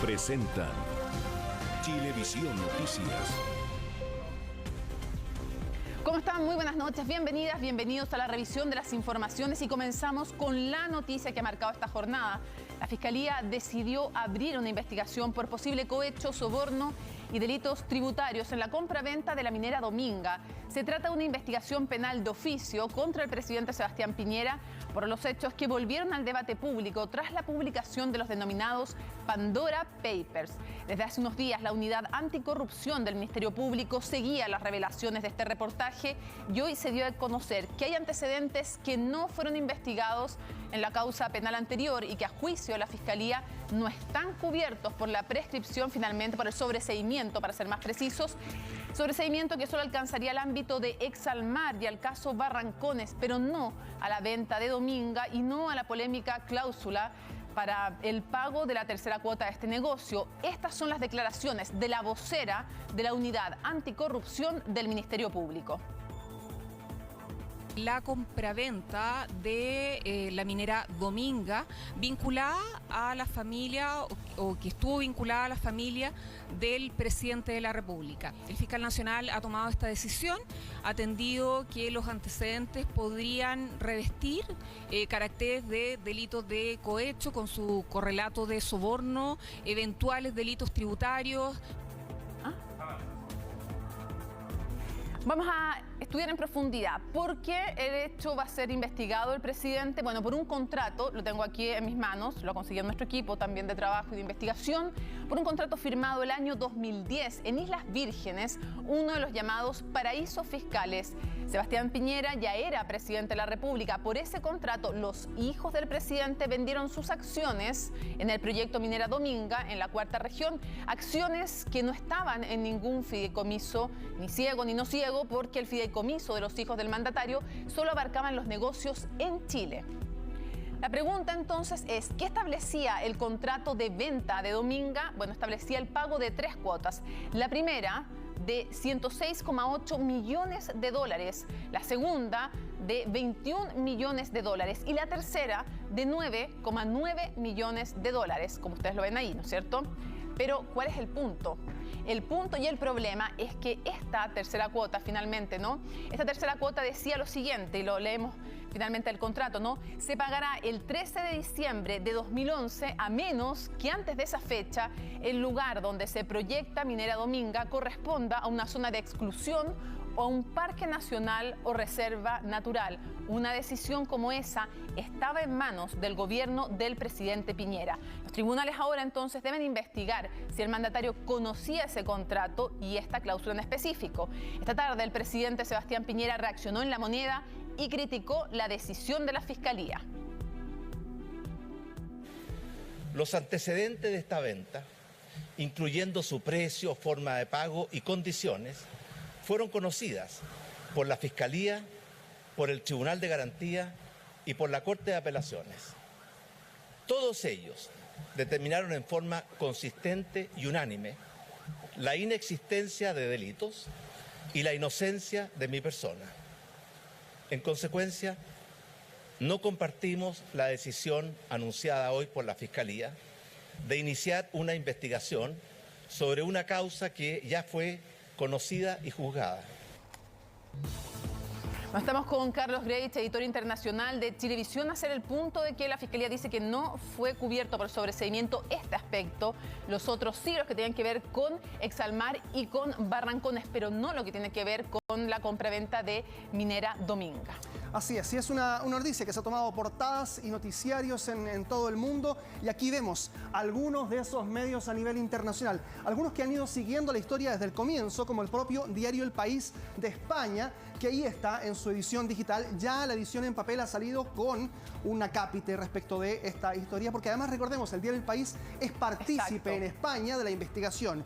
presentan Chilevisión Noticias. ¿Cómo están? Muy buenas noches, bienvenidas, bienvenidos a la revisión de las informaciones y comenzamos con la noticia que ha marcado esta jornada. La Fiscalía decidió abrir una investigación por posible cohecho, soborno y delitos tributarios en la compra-venta de la minera Dominga. Se trata de una investigación penal de oficio contra el presidente Sebastián Piñera por los hechos que volvieron al debate público tras la publicación de los denominados Pandora Papers. Desde hace unos días, la Unidad Anticorrupción del Ministerio Público seguía las revelaciones de este reportaje y hoy se dio a conocer que hay antecedentes que no fueron investigados en la causa penal anterior y que a juicio de la Fiscalía no están cubiertos por la prescripción, finalmente por el sobreseimiento, para ser más precisos. Sobreseimiento que solo alcanzaría el ámbito de Exalmar y al caso Barrancones, pero no a la venta de Dominga y no a la polémica cláusula para el pago de la tercera cuota de este negocio. Estas son las declaraciones de la vocera de la Unidad Anticorrupción del Ministerio Público. La compraventa de la minera Dominga vinculada a la familia o que estuvo vinculada a la familia del presidente de la República. El fiscal nacional ha tomado esta decisión, atendido que los antecedentes podrían revestir caracteres de delitos de cohecho con su correlato de soborno, eventuales delitos tributarios. Vamos a estudiar en profundidad por qué el hecho va a ser investigado el presidente. Bueno, por un contrato, lo tengo aquí en mis manos, lo consiguió nuestro equipo también de trabajo y de investigación, por un contrato firmado el año 2010 en Islas Vírgenes, uno de los llamados paraísos fiscales. Sebastián Piñera ya era presidente de la República. Por ese contrato, los hijos del presidente vendieron sus acciones en el proyecto Minera Dominga, en la Cuarta Región, acciones que no estaban en ningún fideicomiso, ni ciego ni no ciego, porque el fideicomiso de los hijos del mandatario solo abarcaban los negocios en Chile. La pregunta entonces es, ¿qué establecía el contrato de venta de Dominga? Bueno, establecía el pago de 3 cuotas. La primera de 106,8 millones de dólares, la segunda de 21 millones de dólares y la tercera de 9,9 millones de dólares, como ustedes lo ven ahí, ¿no es cierto? Pero, ¿cuál es el punto? El punto y el problema es que esta tercera cuota, finalmente, ¿no? Esta tercera cuota decía lo siguiente, y lo leemos finalmente el contrato, ¿no? Se pagará el 13 de diciembre de 2011, a menos que antes de esa fecha el lugar donde se proyecta Minera Dominga corresponda a una zona de exclusión o a un parque nacional o reserva natural. Una decisión como esa estaba en manos del gobierno del presidente Piñera. Los tribunales ahora entonces deben investigar si el mandatario conocía ese contrato y esta cláusula en específico. Esta tarde el presidente Sebastián Piñera reaccionó en La Moneda y criticó la decisión de la Fiscalía. Los antecedentes de esta venta, incluyendo su precio, forma de pago y condiciones, fueron conocidas por la Fiscalía, por el Tribunal de Garantía y por la Corte de Apelaciones. Todos ellos determinaron en forma consistente y unánime la inexistencia de delitos y la inocencia de mi persona. En consecuencia, no compartimos la decisión anunciada hoy por la Fiscalía de iniciar una investigación sobre una causa que ya fue conocida y juzgada. Estamos con Carlos Greitz, editor internacional de Chilevisión, a hacer el punto de que la Fiscalía dice que no fue cubierto por sobreseimiento este aspecto. Los otros sí, los que tienen que ver con Exalmar y con Barrancones, pero no lo que tiene que ver con la compraventa de Minera Dominga. Así es una noticia que se ha tomado portadas y noticiarios en todo el mundo, y aquí vemos algunos de esos medios a nivel internacional, algunos que han ido siguiendo la historia desde el comienzo, como el propio diario El País de España, que ahí está en su edición digital. Ya la edición en papel ha salido con un acápite respecto de esta historia, porque además, recordemos, el diario El País es partícipe en España de la investigación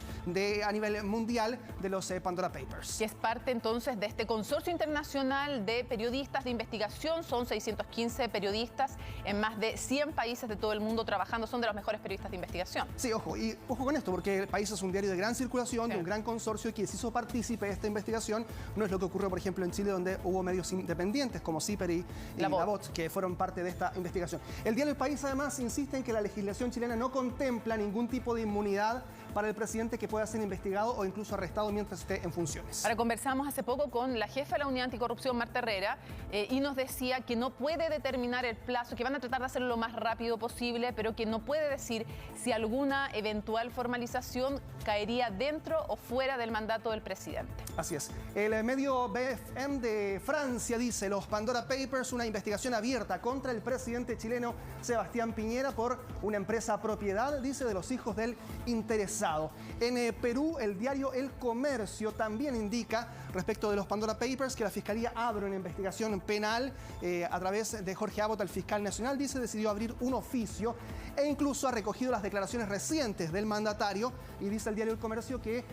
a nivel mundial de los Pandora Papers. Que es parte entonces de este consorcio internacional de periodistas de investigación. Son 615 periodistas en más de 100 países de todo el mundo trabajando. Son de los mejores periodistas de investigación. Sí, ojo con esto, porque El País es un diario de gran circulación, de un gran consorcio que se hizo partícipe de esta investigación. No es lo que ocurre, por ejemplo, en Chile, donde hubo medios independientes como CIPER y La Voz, que fueron parte de esta investigación. El diario El País, además, insiste en que la legislación chilena no contempla ningún tipo de inmunidad para el presidente que pueda ser investigado o incluso arrestado mientras esté en funciones. Ahora, conversamos hace poco con la jefa de la Unidad Anticorrupción, Marta Herrera, y nos decía que no puede determinar el plazo, que van a tratar de hacerlo lo más rápido posible, pero que no puede decir si alguna eventual formalización caería dentro o fuera del mandato del presidente. Así es. El medio BFM de Francia dice: los Pandora Papers, una investigación abierta contra el presidente chileno Sebastián Piñera por una empresa propiedad, dice, de los hijos del interesado. En Perú, el diario El Comercio también indica respecto de los Pandora Papers que la Fiscalía abre una investigación penal a través de Jorge Abot, el fiscal nacional, dice, decidió abrir un oficio e incluso ha recogido las declaraciones recientes del mandatario, y dice el diario El Comercio que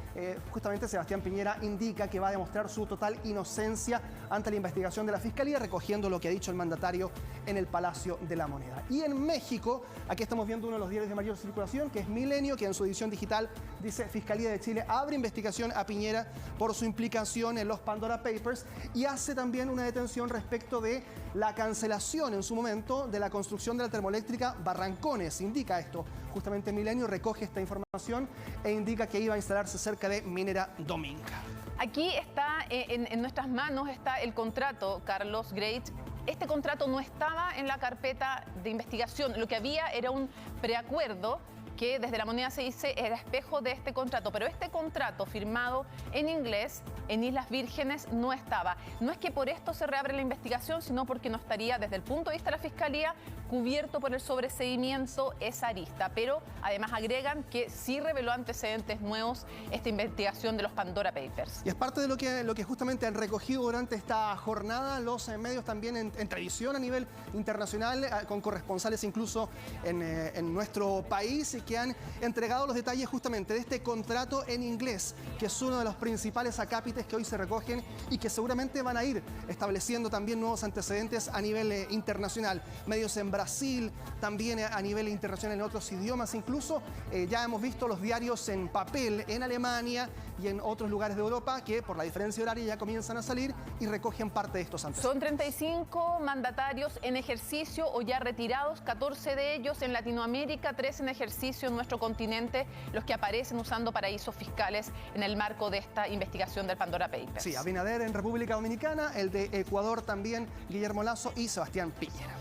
justamente Sebastián Piñera indica que va a demostrar su total inocencia ante la investigación de la Fiscalía, recogiendo lo que ha dicho el mandatario en el Palacio de la Moneda. Y en México, aquí estamos viendo uno de los diarios de mayor circulación, que es Milenio, que en su edición digital dice: Fiscalía de Chile abre investigación a Piñera por su implicación en los Pandora Papers, y hace también una detención respecto de la cancelación en su momento de la construcción de la termoeléctrica Barrancones. Indica esto. Justamente Milenio recoge esta información e indica que iba a instalarse cerca de Minera Dominga. Aquí está, en nuestras manos está el contrato, Carlos Grech. Este contrato no estaba en la carpeta de investigación. Lo que había era un preacuerdo que desde La Moneda se dice era espejo de este contrato, pero este contrato firmado en inglés en Islas Vírgenes no estaba. No es que por esto se reabre la investigación, sino porque no estaría, desde el punto de vista de la Fiscalía, cubierto por el sobreseimiento esa arista. Pero además agregan que sí reveló antecedentes nuevos esta investigación de los Pandora Papers. Y es parte de lo que justamente han recogido durante esta jornada los medios también en televisión a nivel internacional, con corresponsales incluso en nuestro país, que han entregado los detalles justamente de este contrato en inglés, que es uno de los principales acápites que hoy se recogen y que seguramente van a ir estableciendo también nuevos antecedentes a nivel internacional. Medios en Brasil, también a nivel internacional en otros idiomas, incluso ya hemos visto los diarios en papel en Alemania y en otros lugares de Europa que por la diferencia horaria ya comienzan a salir y recogen parte de estos antecedentes. Son 35 mandatarios en ejercicio o ya retirados, 14 de ellos en Latinoamérica, 3 en ejercicio en nuestro continente, los que aparecen usando paraísos fiscales en el marco de esta investigación del Pandora Papers. Sí, Abinader en República Dominicana, el de Ecuador también, Guillermo Lasso, y Sebastián Piñera.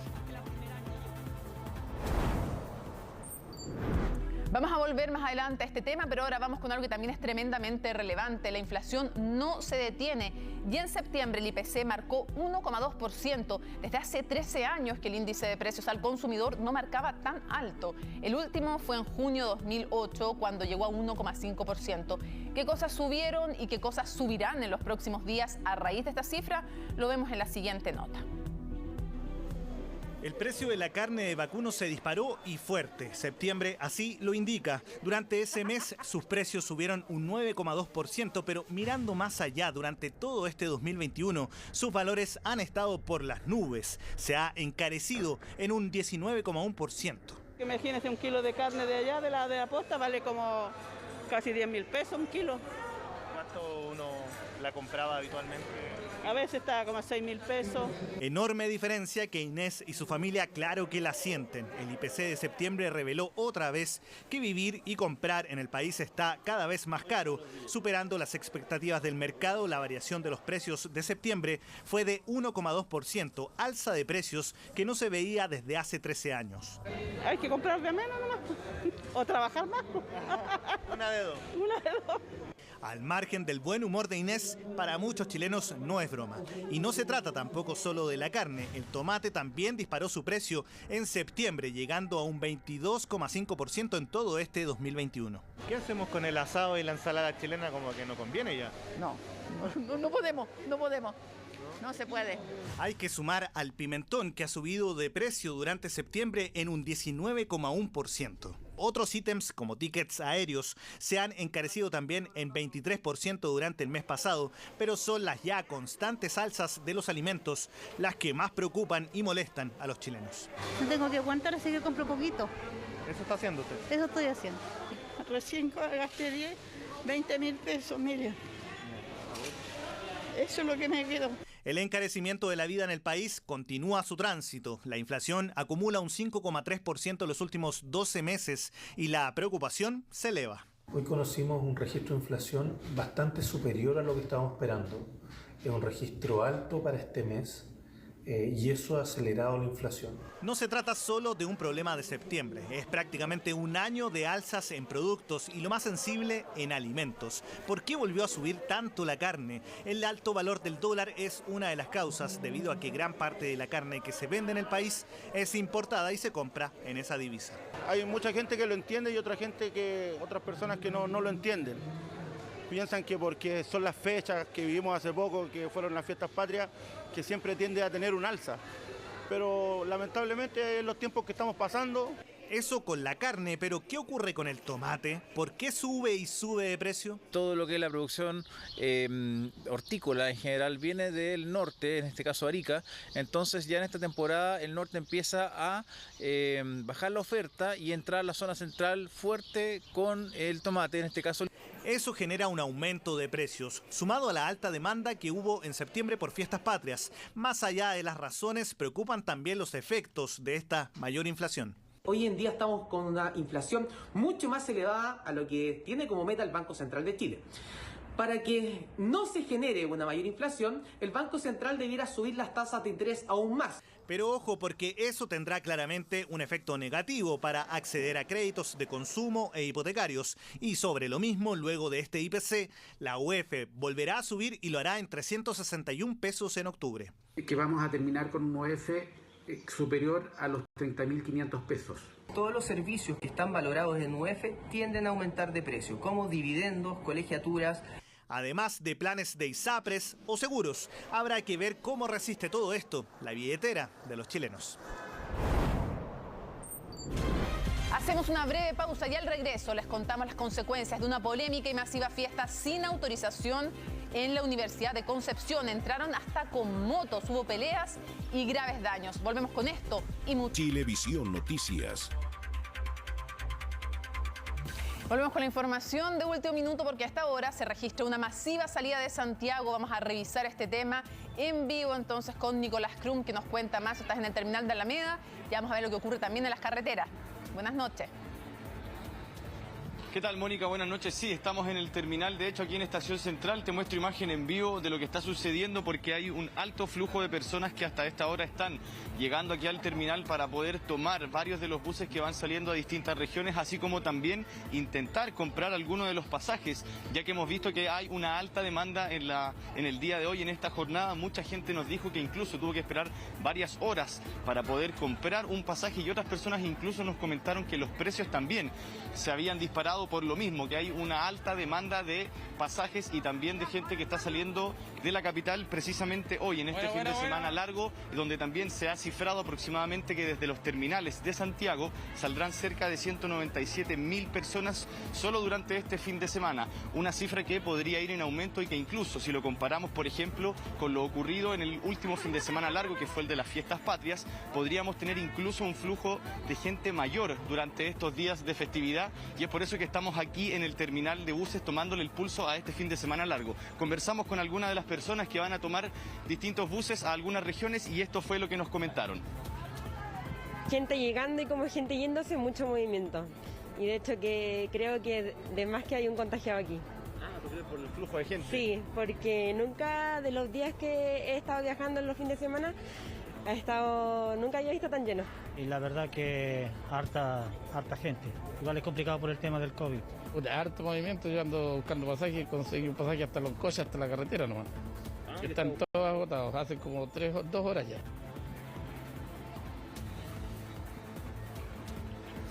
Vamos a volver más adelante a este tema, pero ahora vamos con algo que también es tremendamente relevante. La inflación no se detiene y en septiembre el IPC marcó 1,2%. Desde hace 13 años que el índice de precios al consumidor no marcaba tan alto. El último fue en junio de 2008, cuando llegó a 1,5%. ¿Qué cosas subieron y qué cosas subirán en los próximos días a raíz de esta cifra? Lo vemos en la siguiente nota. El precio de la carne de vacuno se disparó y fuerte. Septiembre así lo indica. Durante ese mes sus precios subieron un 9,2%, pero mirando más allá, durante todo este 2021, sus valores han estado por las nubes. Se ha encarecido en un 19,1%. Imagínese, un kilo de carne de allá, de la posta, vale como casi 10.000 pesos un kilo. ¿Cuánto uno la compraba habitualmente? A veces estaba como a 6.000 pesos. Enorme diferencia que Inés y su familia claro que la sienten. El IPC de septiembre reveló otra vez que vivir y comprar en el país está cada vez más caro, superando las expectativas del mercado. La variación de los precios de septiembre fue de 1,2%, alza de precios que no se veía desde hace 13 años. Hay que comprar de menos nomás, o trabajar más. Una de dos. Una de dos. Al margen del buen humor de Inés, para muchos chilenos no es broma. Y no se trata tampoco solo de la carne. El tomate también disparó su precio en septiembre, llegando a un 22,5% en todo este 2021. ¿Qué hacemos con el asado y la ensalada chilena? Como que no conviene ya. No podemos. No se puede. Hay que sumar al pimentón, que ha subido de precio durante septiembre en un 19,1%. Otros ítems, como tickets aéreos, se han encarecido también en 23% durante el mes pasado, pero son las ya constantes alzas de los alimentos las que más preocupan y molestan a los chilenos. No tengo que aguantar, así que compro poquito. ¿Eso está haciendo usted? Eso estoy haciendo. Recién gasté 20.000 pesos, mire. Eso es lo que me quedó. El encarecimiento de la vida en el país continúa su tránsito. La inflación acumula un 5,3% en los últimos 12 meses y la preocupación se eleva. Hoy conocimos un registro de inflación bastante superior a lo que estábamos esperando. Es un registro alto para este mes. Y eso ha acelerado la inflación. No se trata solo de un problema de septiembre, es prácticamente un año de alzas en productos y lo más sensible, en alimentos. ¿Por qué volvió a subir tanto la carne? El alto valor del dólar es una de las causas, debido a que gran parte de la carne que se vende en el país es importada y se compra en esa divisa. Hay mucha gente que lo entiende y otras personas que no lo entienden. Piensan que porque son las fechas que vivimos hace poco, que fueron las fiestas patrias, que siempre tiende a tener un alza. Pero lamentablemente en los tiempos que estamos pasando... Eso con la carne, pero ¿qué ocurre con el tomate? ¿Por qué sube y sube de precio? Todo lo que es la producción hortícola en general viene del norte, en este caso Arica. Entonces ya en esta temporada el norte empieza a bajar la oferta y entrar a la zona central fuerte con el tomate, en este caso. Eso genera un aumento de precios, sumado a la alta demanda que hubo en septiembre por fiestas patrias. Más allá de las razones, preocupan también los efectos de esta mayor inflación. Hoy en día estamos con una inflación mucho más elevada a lo que tiene como meta el Banco Central de Chile. Para que no se genere una mayor inflación, el Banco Central debiera subir las tasas de interés aún más. Pero ojo, porque eso tendrá claramente un efecto negativo para acceder a créditos de consumo e hipotecarios. Y sobre lo mismo, luego de este IPC, la UEF volverá a subir y lo hará en 361 pesos en octubre. Que vamos a terminar con un UEF superior a los 30.500 pesos. Todos los servicios que están valorados en UEF tienden a aumentar de precio, como dividendos, colegiaturas. Además de planes de ISAPRES o seguros, habrá que ver cómo resiste todo esto la billetera de los chilenos. Hacemos una breve pausa y al regreso les contamos las consecuencias de una polémica y masiva fiesta sin autorización en la Universidad de Concepción. Entraron hasta con motos, hubo peleas y graves daños. Volvemos con esto y mucho. Chilevisión Noticias. Volvemos con la información de último minuto porque a esta hora se registra una masiva salida de Santiago. Vamos a revisar este tema en vivo entonces con Nicolás Krum, que nos cuenta más. Estás en el terminal de Alameda y vamos a ver lo que ocurre también en las carreteras. Buenas noches. ¿Qué tal, Mónica? Buenas noches. Sí, estamos en el terminal, de hecho aquí en Estación Central. Te muestro imagen en vivo de lo que está sucediendo porque hay un alto flujo de personas que hasta esta hora están llegando aquí al terminal para poder tomar varios de los buses que van saliendo a distintas regiones, así como también intentar comprar algunos de los pasajes, ya que hemos visto que hay una alta demanda en el día de hoy, en esta jornada. Mucha gente nos dijo que incluso tuvo que esperar varias horas para poder comprar un pasaje y otras personas incluso nos comentaron que los precios también se habían disparado por lo mismo, que hay una alta demanda de pasajes y también de gente que está saliendo de la capital precisamente hoy, en este fin de semana largo, donde también se ha cifrado aproximadamente que desde los terminales de Santiago saldrán cerca de 197.000 personas solo durante este fin de semana, una cifra que podría ir en aumento y que incluso si lo comparamos, por ejemplo, con lo ocurrido en el último fin de semana largo, que fue el de las fiestas patrias, podríamos tener incluso un flujo de gente mayor durante estos días de festividad, y es por eso que estamos aquí en el terminal de buses tomándole el pulso a este fin de semana largo. Conversamos con algunas de las personas que van a tomar distintos buses a algunas regiones y esto fue lo que nos comentaron. Gente llegando y como gente yéndose, mucho movimiento. Y de hecho que creo que de más que hay un contagiado aquí. Por el flujo de gente. Sí, porque nunca de los días que he estado viajando en los fines de semana nunca había visto tan lleno. Y la verdad que harta gente. Igual es complicado por el tema del COVID. Harto movimiento, yo ando buscando pasajes, conseguí un pasaje hasta los coches, hasta la carretera nomás. Están todos agotados, hace como 2 horas ya.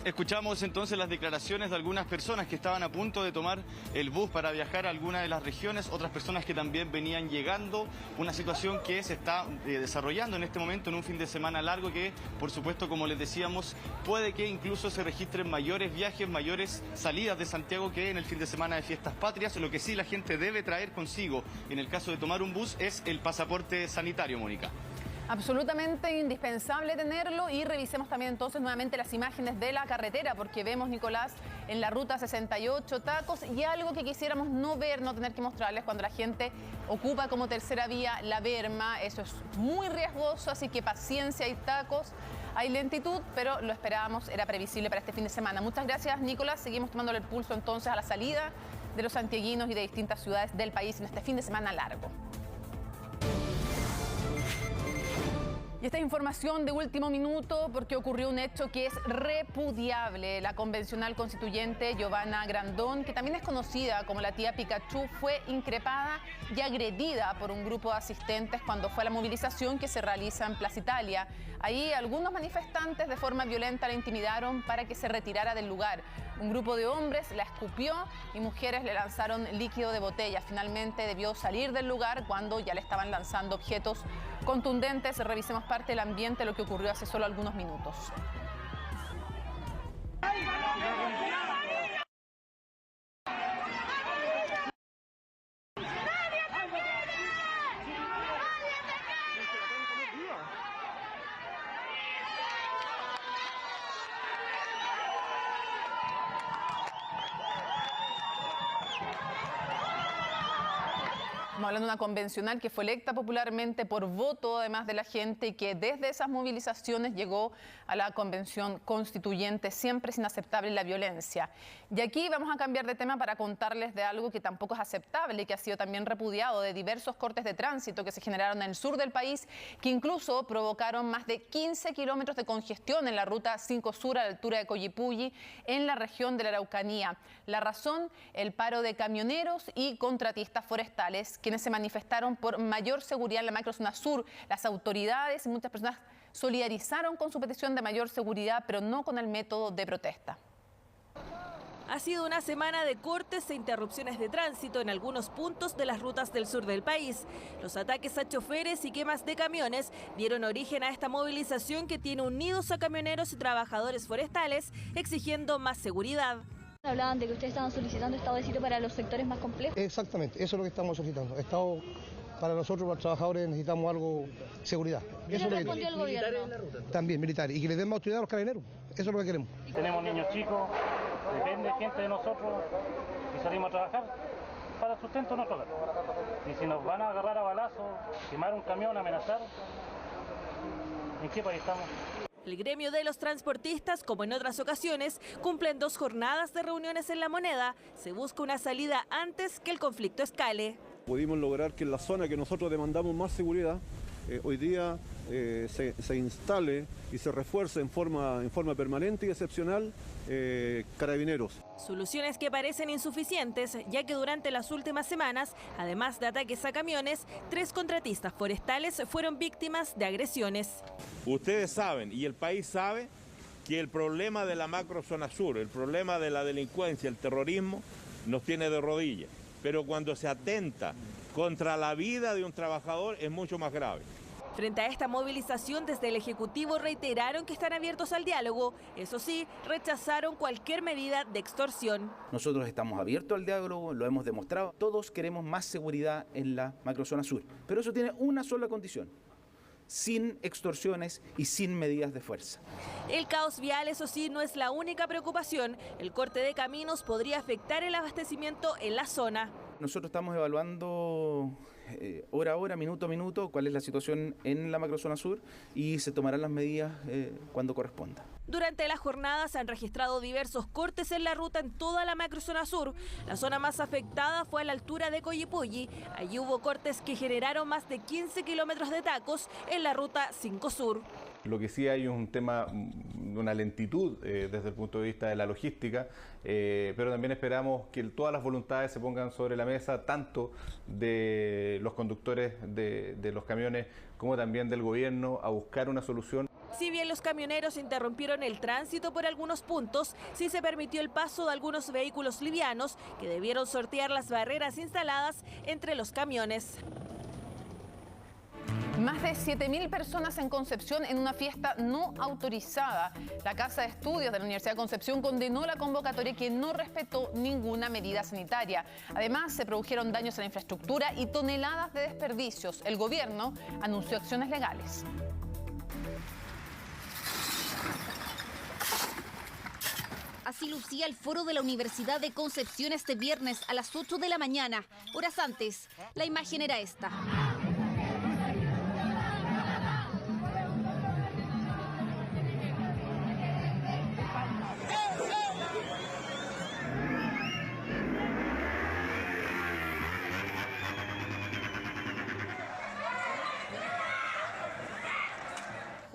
Escuchamos entonces las declaraciones de algunas personas que estaban a punto de tomar el bus para viajar a alguna de las regiones, otras personas que también venían llegando, una situación que se está desarrollando en este momento en un fin de semana largo que, por supuesto, como les decíamos, puede que incluso se registren mayores viajes, mayores salidas de Santiago que en el fin de semana de fiestas patrias. Lo que sí la gente debe traer consigo en el caso de tomar un bus es el pasaporte sanitario, Mónica. Absolutamente indispensable tenerlo y revisemos también entonces nuevamente las imágenes de la carretera porque vemos, Nicolás, en la ruta 68 tacos y algo que quisiéramos no ver, no tener que mostrarles cuando la gente ocupa como tercera vía la berma. Eso es muy riesgoso, así que paciencia, hay tacos, hay lentitud, pero lo esperábamos, era previsible para este fin de semana. Muchas gracias, Nicolás. Seguimos tomándole el pulso entonces a la salida de los santiaguinos y de distintas ciudades del país en este fin de semana largo. Y esta información de último minuto porque ocurrió un hecho que es repudiable. La convencional constituyente Giovanna Grandón, que también es conocida como la tía Pikachu, fue increpada y agredida por un grupo de asistentes cuando fue a la movilización que se realiza en Plaza Italia. Ahí algunos manifestantes de forma violenta la intimidaron para que se retirara del lugar. Un grupo de hombres la escupió y mujeres le lanzaron líquido de botella. Finalmente debió salir del lugar cuando ya le estaban lanzando objetos contundentes. Revisemos parte del ambiente, lo que ocurrió hace solo algunos minutos. Estamos hablando de una convencional que fue electa popularmente por voto, además de la gente, y que desde esas movilizaciones llegó a la convención constituyente. Siempre es inaceptable la violencia. Y aquí vamos a cambiar de tema para contarles de algo que tampoco es aceptable y que ha sido también repudiado, de diversos cortes de tránsito que se generaron en el sur del país, que incluso provocaron más de 15 kilómetros de congestión en la ruta 5 Sur a la altura de Coyipulli, en la región de la Araucanía. La razón, el paro de camioneros y contratistas forestales, quienes se manifestaron por mayor seguridad en la macrozona sur. Las autoridades y muchas personas solidarizaron con su petición de mayor seguridad, pero no con el método de protesta. Ha sido una semana de cortes e interrupciones de tránsito en algunos puntos de las rutas del sur del país. Los ataques a choferes y quemas de camiones dieron origen a esta movilización que tiene unidos a camioneros y trabajadores forestales exigiendo más seguridad. Hablaban de que ustedes estaban solicitando estado de sitio para los sectores más complejos. Exactamente, eso es lo que estamos solicitando. Estado para nosotros, los trabajadores, necesitamos algo, seguridad. ¿Qué le respondió el gobierno? También militares, y que les den más autoridad a los carabineros. Eso es lo que queremos. Tenemos niños chicos, depende gente de nosotros y salimos a trabajar para el sustento de nuestro hogar. Y si nos van a agarrar a balazos, quemar un camión, amenazar, ¿en qué país estamos? El gremio de los transportistas, como en otras ocasiones, cumplen 2 jornadas de reuniones en La Moneda. Se busca una salida antes que el conflicto escale. Pudimos lograr que en la zona que nosotros demandamos más seguridad, hoy día se instale y se refuerce en forma permanente y excepcional carabineros. Soluciones que parecen insuficientes, ya que durante las últimas semanas, además de ataques a camiones, 3 contratistas forestales fueron víctimas de agresiones. Ustedes saben, y el país sabe, que el problema de la macrozona sur, el problema de la delincuencia, el terrorismo, nos tiene de rodillas. Pero cuando se atenta contra la vida de un trabajador es mucho más grave. Frente a esta movilización, desde el Ejecutivo reiteraron que están abiertos al diálogo. Eso sí, rechazaron cualquier medida de extorsión. Nosotros estamos abiertos al diálogo, lo hemos demostrado. Todos queremos más seguridad en la macrozona sur. Pero eso tiene una sola condición: sin extorsiones y sin medidas de fuerza. El caos vial, eso sí, no es la única preocupación. El corte de caminos podría afectar el abastecimiento en la zona. Nosotros estamos evaluando hora a hora, minuto a minuto, cuál es la situación en la macrozona sur y se tomarán las medidas cuando corresponda. Durante las jornadas se han registrado diversos cortes en la ruta en toda la macrozona sur. La zona más afectada fue a la altura de Coyipulli. Allí hubo cortes que generaron más de 15 kilómetros de tacos en la ruta 5 Sur. Lo que sí hay un tema, una lentitud desde el punto de vista de la logística, pero también esperamos que todas las voluntades se pongan sobre la mesa, tanto de los conductores de los camiones como también del gobierno, a buscar una solución. Si bien los camioneros interrumpieron el tránsito por algunos puntos, sí se permitió el paso de algunos vehículos livianos que debieron sortear las barreras instaladas entre los camiones. Más de 7.000 personas en Concepción en una fiesta no autorizada. La Casa de Estudios de la Universidad de Concepción condenó la convocatoria que no respetó ninguna medida sanitaria. Además, se produjeron daños a la infraestructura y toneladas de desperdicios. El gobierno anunció acciones legales. Así lucía el foro de la Universidad de Concepción este viernes a las 8 de la mañana. Horas antes, la imagen era esta.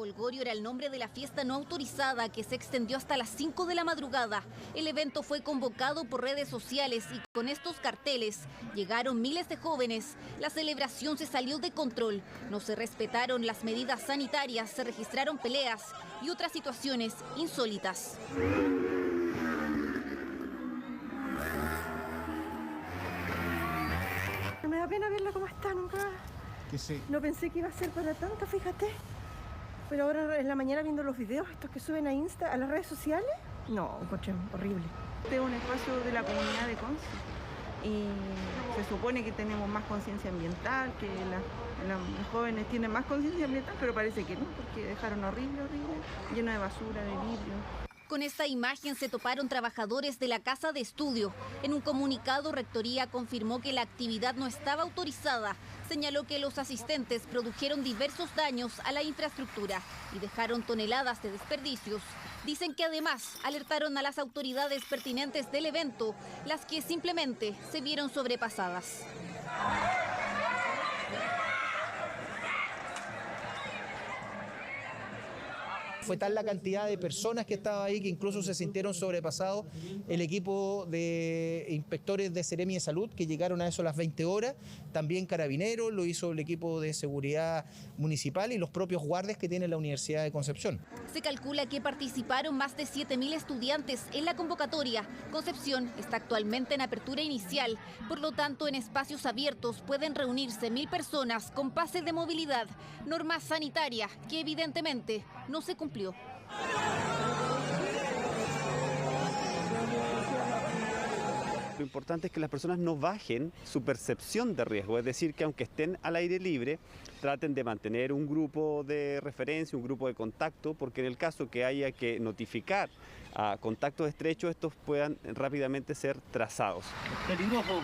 Holgorio era el nombre de la fiesta no autorizada que se extendió hasta las 5 de la madrugada. El evento fue convocado por redes sociales y con estos carteles llegaron miles de jóvenes. La celebración se salió de control. No se respetaron las medidas sanitarias, se registraron peleas y otras situaciones insólitas. Me da pena verla como está, nunca. No pensé que iba a ser para tanto, fíjate. Pero ahora en la mañana viendo los videos estos que suben a Insta, a las redes sociales, no, encontré horrible. Este es un espacio de la comunidad de Conce y se supone que tenemos más conciencia ambiental, que los jóvenes tienen más conciencia ambiental, pero parece que no, porque dejaron horrible, lleno de basura, de vidrio. Con esta imagen se toparon trabajadores de la Casa de Estudio. En un comunicado, Rectoría confirmó que la actividad no estaba autorizada. Señaló que los asistentes produjeron diversos daños a la infraestructura y dejaron toneladas de desperdicios. Dicen que además alertaron a las autoridades pertinentes del evento, las que simplemente se vieron sobrepasadas. Fue tal la cantidad de personas que estaba ahí que incluso se sintieron sobrepasados. El equipo de inspectores de Seremi de Salud que llegaron a eso a las 20 horas, también Carabineros, lo hizo el equipo de seguridad municipal y los propios guardias que tiene la Universidad de Concepción. Se calcula que participaron más de 7.000 estudiantes en la convocatoria. Concepción está actualmente en apertura inicial, por lo tanto en espacios abiertos pueden reunirse 1.000 personas con pase de movilidad, norma sanitaria que evidentemente no se cumplió. Lo importante es que las personas no bajen su percepción de riesgo, es decir, que aunque estén al aire libre, traten de mantener un grupo de referencia, un grupo de contacto, porque en el caso que haya que notificar a contactos estrechos, estos puedan rápidamente ser trazados. Peligroso.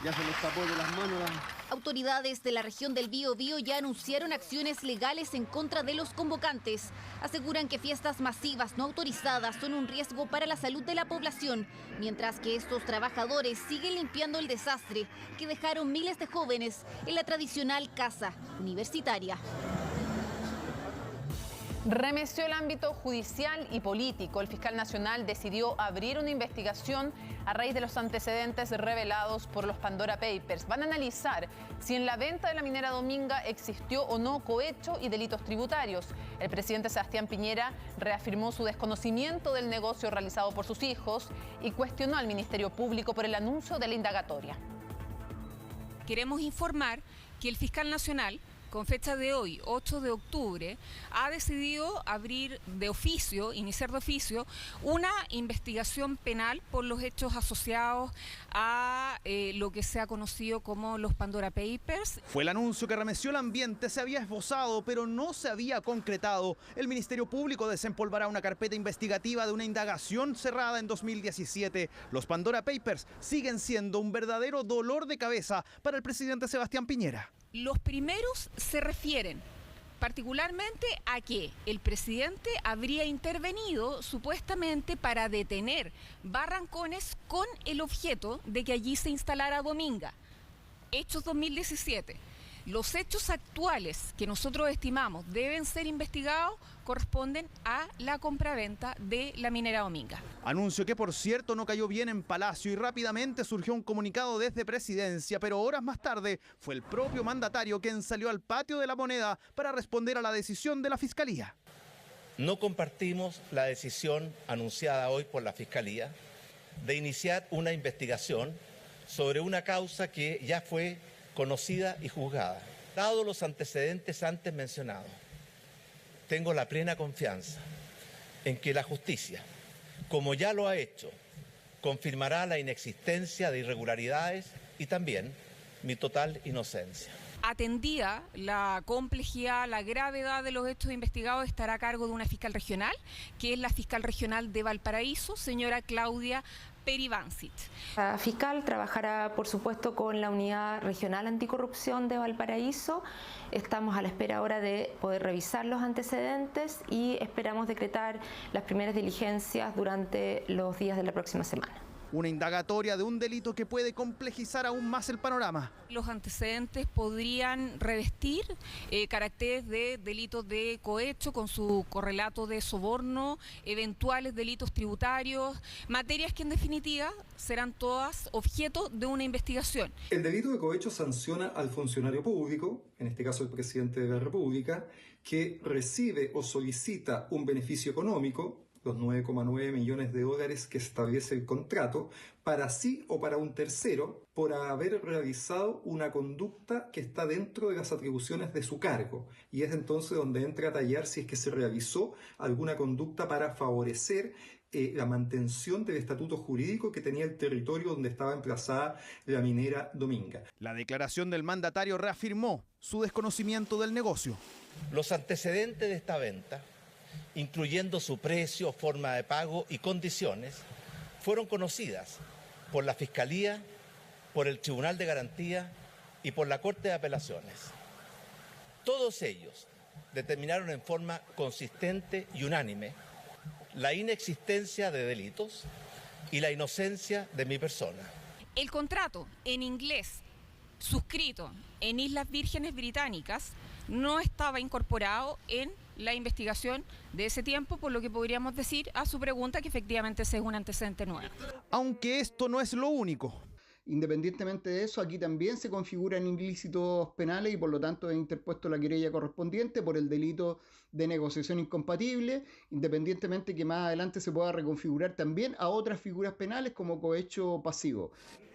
Ya se les tapó de las manos Autoridades de la región del Biobío ya anunciaron acciones legales en contra de los convocantes. Aseguran que fiestas masivas no autorizadas son un riesgo para la salud de la población, mientras que estos trabajadores siguen limpiando el desastre que dejaron miles de jóvenes en la tradicional casa universitaria. Remeció el ámbito judicial y político. El fiscal nacional decidió abrir una investigación a raíz de los antecedentes revelados por los Pandora Papers. Van a analizar si en la venta de la minera Dominga existió o no cohecho y delitos tributarios. El presidente Sebastián Piñera reafirmó su desconocimiento del negocio realizado por sus hijos y cuestionó al Ministerio Público por el anuncio de la indagatoria. Queremos informar que el fiscal nacional, con fecha de hoy, 8 de octubre, ha decidido abrir de oficio, iniciar de oficio, una investigación penal por los hechos asociados a lo que se ha conocido como los Pandora Papers. Fue el anuncio que remeció el ambiente, se había esbozado, pero no se había concretado. El Ministerio Público desempolvará una carpeta investigativa de una indagación cerrada en 2017. Los Pandora Papers siguen siendo un verdadero dolor de cabeza para el presidente Sebastián Piñera. Los primeros se refieren particularmente a que el presidente habría intervenido supuestamente para detener barrancones con el objeto de que allí se instalara Dominga. Hechos 2017. Los hechos actuales que nosotros estimamos deben ser investigados corresponden a la compraventa de la minera Dominga. Anuncio que, por cierto, no cayó bien en Palacio y rápidamente surgió un comunicado desde Presidencia, pero horas más tarde fue el propio mandatario quien salió al patio de la Moneda para responder a la decisión de la Fiscalía. No compartimos la decisión anunciada hoy por la Fiscalía de iniciar una investigación sobre una causa que ya fue conocida y juzgada. Dado los antecedentes antes mencionados, tengo la plena confianza en que la justicia, como ya lo ha hecho, confirmará la inexistencia de irregularidades y también mi total inocencia. Atendida la complejidad, la gravedad de los hechos investigados, estará a cargo de una fiscal regional, que es la fiscal regional de Valparaíso, señora Claudia Perivancic. La fiscal trabajará, por supuesto, con la Unidad Regional Anticorrupción de Valparaíso. Estamos a la espera ahora de poder revisar los antecedentes y esperamos decretar las primeras diligencias durante los días de la próxima semana. Una indagatoria de un delito que puede complejizar aún más el panorama. Los antecedentes podrían revestir caracteres de delitos de cohecho con su correlato de soborno, eventuales delitos tributarios, materias que en definitiva serán todas objeto de una investigación. El delito de cohecho sanciona al funcionario público, en este caso el presidente de la República, que recibe o solicita un beneficio económico, los 9,9 millones de dólares que establece el contrato, para sí o para un tercero, por haber realizado una conducta que está dentro de las atribuciones de su cargo. Y es entonces donde entra a tallar si es que se realizó alguna conducta para favorecer la mantención del estatuto jurídico que tenía el territorio donde estaba emplazada la minera Dominga. La declaración del mandatario reafirmó su desconocimiento del negocio. Los antecedentes de esta venta, incluyendo su precio, forma de pago y condiciones, fueron conocidas por la Fiscalía, por el Tribunal de Garantía y por la Corte de Apelaciones. Todos ellos determinaron en forma consistente y unánime la inexistencia de delitos y la inocencia de mi persona. El contrato en inglés suscrito en Islas Vírgenes Británicas no estaba incorporado en la investigación de ese tiempo, por lo que podríamos decir a su pregunta que efectivamente ese es un antecedente nuevo. Aunque esto no es lo único. Independientemente de eso, aquí también se configuran ilícitos penales y por lo tanto he interpuesto la querella correspondiente por el delito de negociación incompatible, independientemente que más adelante se pueda reconfigurar también a otras figuras penales como cohecho pasivo.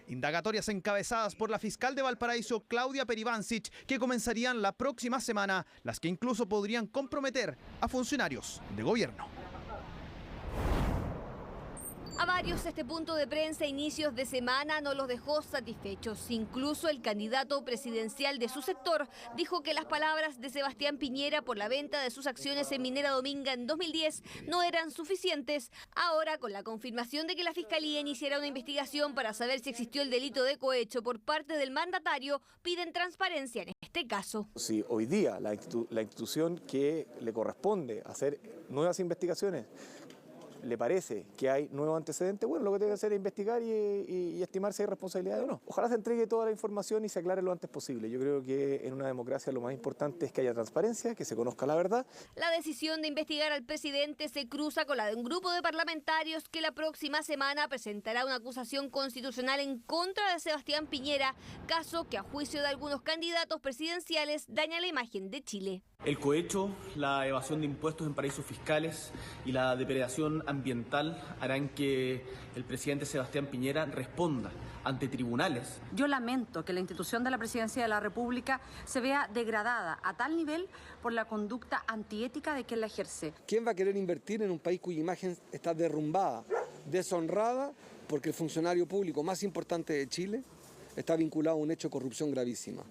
Indagatorias encabezadas por la fiscal de Valparaíso, Claudia Perivancic, que comenzarían la próxima semana, las que incluso podrían comprometer a funcionarios de gobierno. A varios este punto de prensa a inicios de semana no los dejó satisfechos. Incluso el candidato presidencial de su sector dijo que las palabras de Sebastián Piñera por la venta de sus acciones en Minera Dominga en 2010 no eran suficientes. Ahora, con la confirmación de que la Fiscalía iniciará una investigación para saber si existió el delito de cohecho por parte del mandatario, piden transparencia en este caso. Si hoy día la institución que le corresponde hacer nuevas investigaciones le parece que hay nuevos antecedentes, bueno, lo que tiene que hacer es investigar y estimar si hay responsabilidad o no. Ojalá se entregue toda la información y se aclare lo antes posible. Yo creo que en una democracia lo más importante es que haya transparencia, que se conozca la verdad. La decisión de investigar al presidente se cruza con la de un grupo de parlamentarios que la próxima semana presentará una acusación constitucional en contra de Sebastián Piñera, caso que a juicio de algunos candidatos presidenciales daña la imagen de Chile. El cohecho, la evasión de impuestos en paraísos fiscales y la depredación ambiental harán que el presidente Sebastián Piñera responda ante tribunales. Yo lamento que la institución de la Presidencia de la República se vea degradada a tal nivel por la conducta antiética de quien la ejerce. ¿Quién va a querer invertir en un país cuya imagen está derrumbada, deshonrada, porque el funcionario público más importante de Chile está vinculado a un hecho de corrupción gravísima?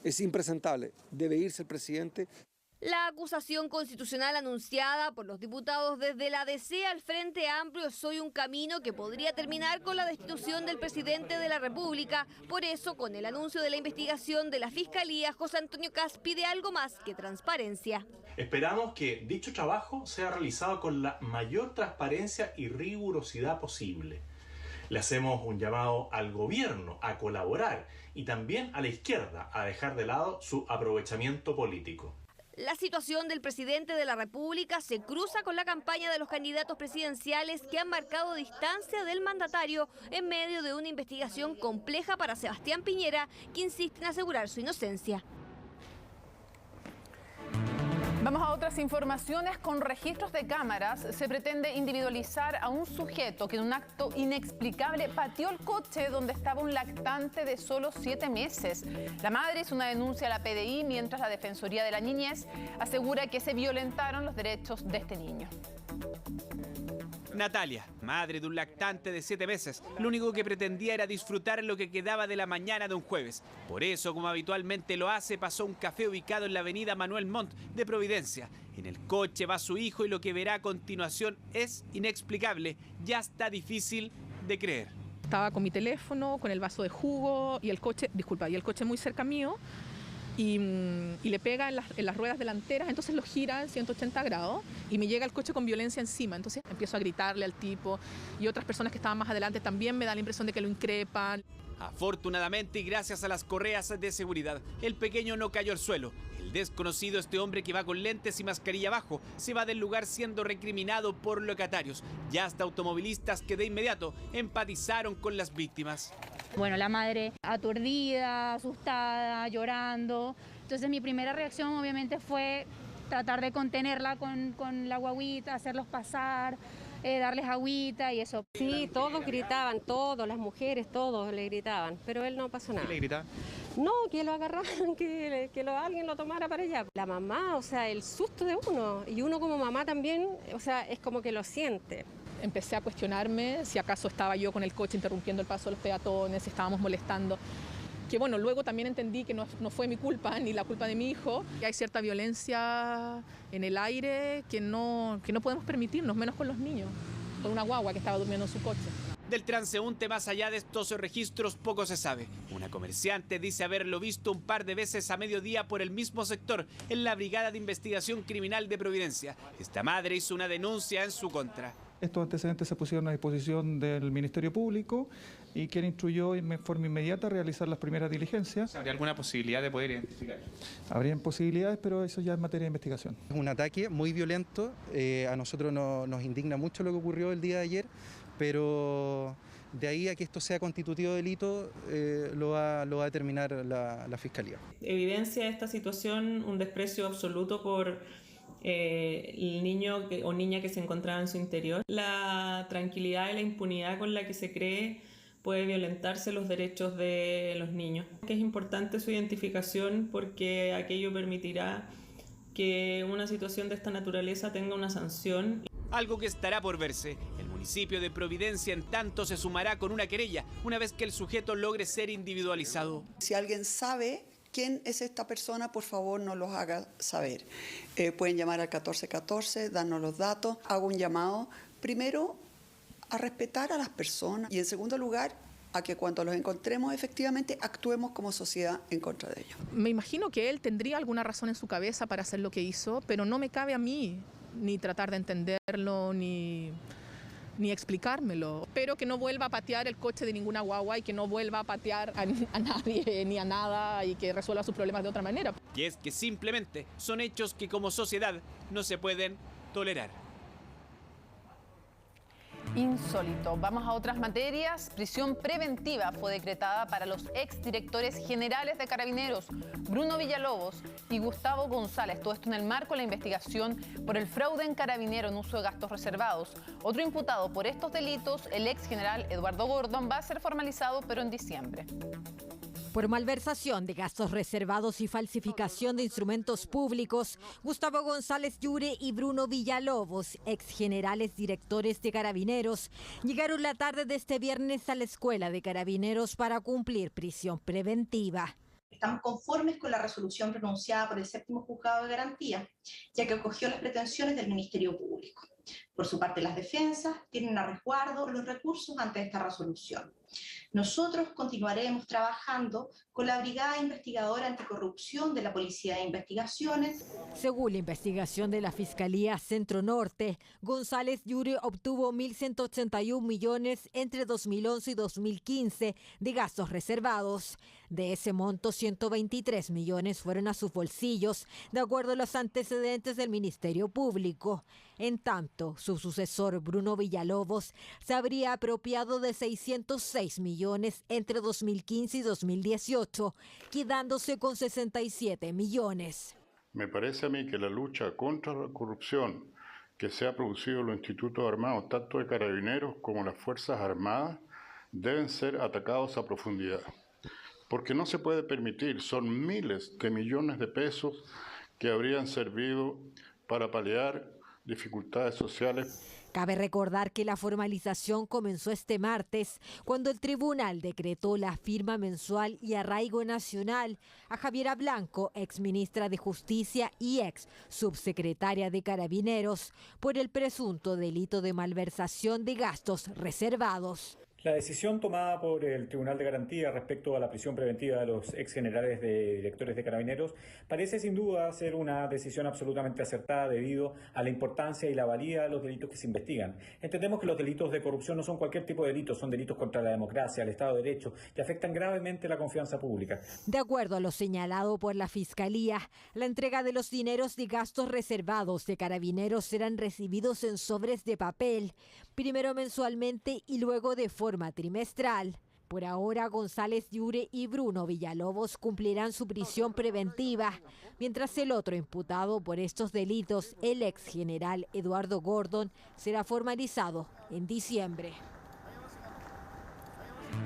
Es impresentable, debe irse el presidente. La acusación constitucional anunciada por los diputados desde la DC al Frente Amplio es hoy un camino que podría terminar con la destitución del presidente de la República. Por eso, con el anuncio de la investigación de la Fiscalía, José Antonio Kast pide algo más que transparencia. Esperamos que dicho trabajo sea realizado con la mayor transparencia y rigurosidad posible. Le hacemos un llamado al gobierno a colaborar y también a la izquierda a dejar de lado su aprovechamiento político. La situación del presidente de la República se cruza con la campaña de los candidatos presidenciales que han marcado distancia del mandatario en medio de una investigación compleja para Sebastián Piñera, que insiste en asegurar su inocencia. Vamos a otras informaciones. Con registros de cámaras se pretende individualizar a un sujeto que en un acto inexplicable pateó el coche donde estaba un lactante de solo 7 meses. La madre hizo una denuncia a la PDI, mientras la Defensoría de la Niñez asegura que se violentaron los derechos de este niño. Natalia, madre de un lactante de 7 meses, lo único que pretendía era disfrutar lo que quedaba de la mañana de un jueves. Por eso, como habitualmente lo hace, pasó a un café ubicado en la avenida Manuel Montt de Providencia. En el coche va su hijo y lo que verá a continuación es inexplicable, ya está difícil de creer. Estaba con mi teléfono, con el vaso de jugo y el coche muy cerca mío. Y le pega en las ruedas delanteras, entonces lo gira en 180 grados y me llega el coche con violencia encima. Entonces empiezo a gritarle al tipo y otras personas que estaban más adelante también me da la impresión de que lo increpan. Afortunadamente y gracias a las correas de seguridad, el pequeño no cayó al suelo. El desconocido, este hombre que va con lentes y mascarilla abajo, se va del lugar siendo recriminado por locatarios y hasta automovilistas que de inmediato empatizaron con las víctimas. Bueno, la madre aturdida, asustada, llorando. Entonces mi primera reacción obviamente fue tratar de contenerla con la guaguita, hacerlos pasar, darles agüita y eso. Sí, todos gritaban, todas las mujeres, todos le gritaban, pero él no pasó nada. ¿Qué le gritaban? No, que lo agarraran, que alguien lo tomara para allá. La mamá, o sea, el susto de uno, y uno como mamá también, o sea, es como que lo siente. Empecé a cuestionarme si acaso estaba yo con el coche interrumpiendo el paso de los peatones, si estábamos molestando. Que bueno, luego también entendí que no fue mi culpa ni la culpa de mi hijo. Que hay cierta violencia en el aire que no podemos permitirnos, menos con los niños, con una guagua que estaba durmiendo en su coche. Del transeúnte más allá de estos registros poco se sabe. Una comerciante dice haberlo visto un par de veces a mediodía por el mismo sector en la Brigada de Investigación Criminal de Providencia. Esta madre hizo una denuncia en su contra. Estos antecedentes se pusieron a disposición del Ministerio Público y quien instruyó en forma inmediata a realizar las primeras diligencias. ¿Habría alguna posibilidad de poder identificar? Habrían posibilidades, pero eso ya es materia de investigación. Es un ataque muy violento, a nosotros nos indigna mucho lo que ocurrió el día de ayer, pero de ahí a que esto sea constitutivo de delito lo va a determinar la Fiscalía. Evidencia esta situación un desprecio absoluto por el niño o niña que se encontraba en su interior. La tranquilidad y la impunidad con la que se cree puede violentarse los derechos de los niños. Es importante su identificación porque aquello permitirá que una situación de esta naturaleza tenga una sanción. Algo que estará por verse. El municipio de Providencia en tanto se sumará con una querella una vez que el sujeto logre ser individualizado. Si alguien sabe quién es esta persona, por favor nos los haga saber. Pueden llamar al 1414, darnos los datos. Hago un llamado, primero, a respetar a las personas y en segundo lugar, a que cuando los encontremos efectivamente actuemos como sociedad en contra de ellos. Me imagino que él tendría alguna razón en su cabeza para hacer lo que hizo, pero no me cabe a mí ni tratar de entenderlo, ni explicármelo. Espero que no vuelva a patear el coche de ninguna guagua y que no vuelva a patear a nadie ni a nada y que resuelva sus problemas de otra manera. Y es que simplemente son hechos que como sociedad no se pueden tolerar. Insólito. Vamos a otras materias. Prisión preventiva fue decretada para los exdirectores generales de Carabineros, Bruno Villalobos y Gustavo González. Todo esto en el marco de la investigación por el fraude en Carabinero en uso de gastos reservados. Otro imputado por estos delitos, el ex general Eduardo Gordon, va a ser formalizado, pero en diciembre. Por malversación de gastos reservados y falsificación de instrumentos públicos, Gustavo González Llure y Bruno Villalobos, ex generales directores de Carabineros, llegaron la tarde de este viernes a la Escuela de Carabineros para cumplir prisión preventiva. Estamos conformes con la resolución pronunciada por el séptimo juzgado de garantía, ya que acogió las pretensiones del Ministerio Público. Por su parte, las defensas tienen a resguardo los recursos ante esta resolución. Nosotros continuaremos trabajando con la Brigada Investigadora Anticorrupción de la Policía de Investigaciones. Según la investigación de la Fiscalía Centro Norte, González Llure obtuvo 1.181 millones entre 2011 y 2015 de gastos reservados. De ese monto, 123 millones fueron a sus bolsillos, de acuerdo a los antecedentes del Ministerio Público. En tanto, su sucesor, Bruno Villalobos, se habría apropiado de 606 millones entre 2015 y 2018, quedándose con 67 millones. Me parece a mí que la lucha contra la corrupción que se ha producido en los institutos armados, tanto de Carabineros como las Fuerzas Armadas, deben ser atacados a profundidad. Porque no se puede permitir, son miles de millones de pesos que habrían servido para paliar dificultades sociales. Cabe recordar que la formalización comenzó este martes, cuando el tribunal decretó la firma mensual y arraigo nacional a Javiera Blanco, exministra de Justicia y ex subsecretaria de Carabineros, por el presunto delito de malversación de gastos reservados. La decisión tomada por el Tribunal de Garantía respecto a la prisión preventiva de los ex generales de directores de Carabineros parece sin duda ser una decisión absolutamente acertada debido a la importancia y la valía de los delitos que se investigan. Entendemos que los delitos de corrupción no son cualquier tipo de delitos, son delitos contra la democracia, el Estado de Derecho, que afectan gravemente la confianza pública. De acuerdo a lo señalado por la Fiscalía, la entrega de los dineros de gastos reservados de Carabineros serán recibidos en sobres de papel, primero mensualmente y luego de forma trimestral. Por ahora, González Yure y Bruno Villalobos cumplirán su prisión preventiva, mientras el otro imputado por estos delitos, el ex general Eduardo Gordon, será formalizado en diciembre.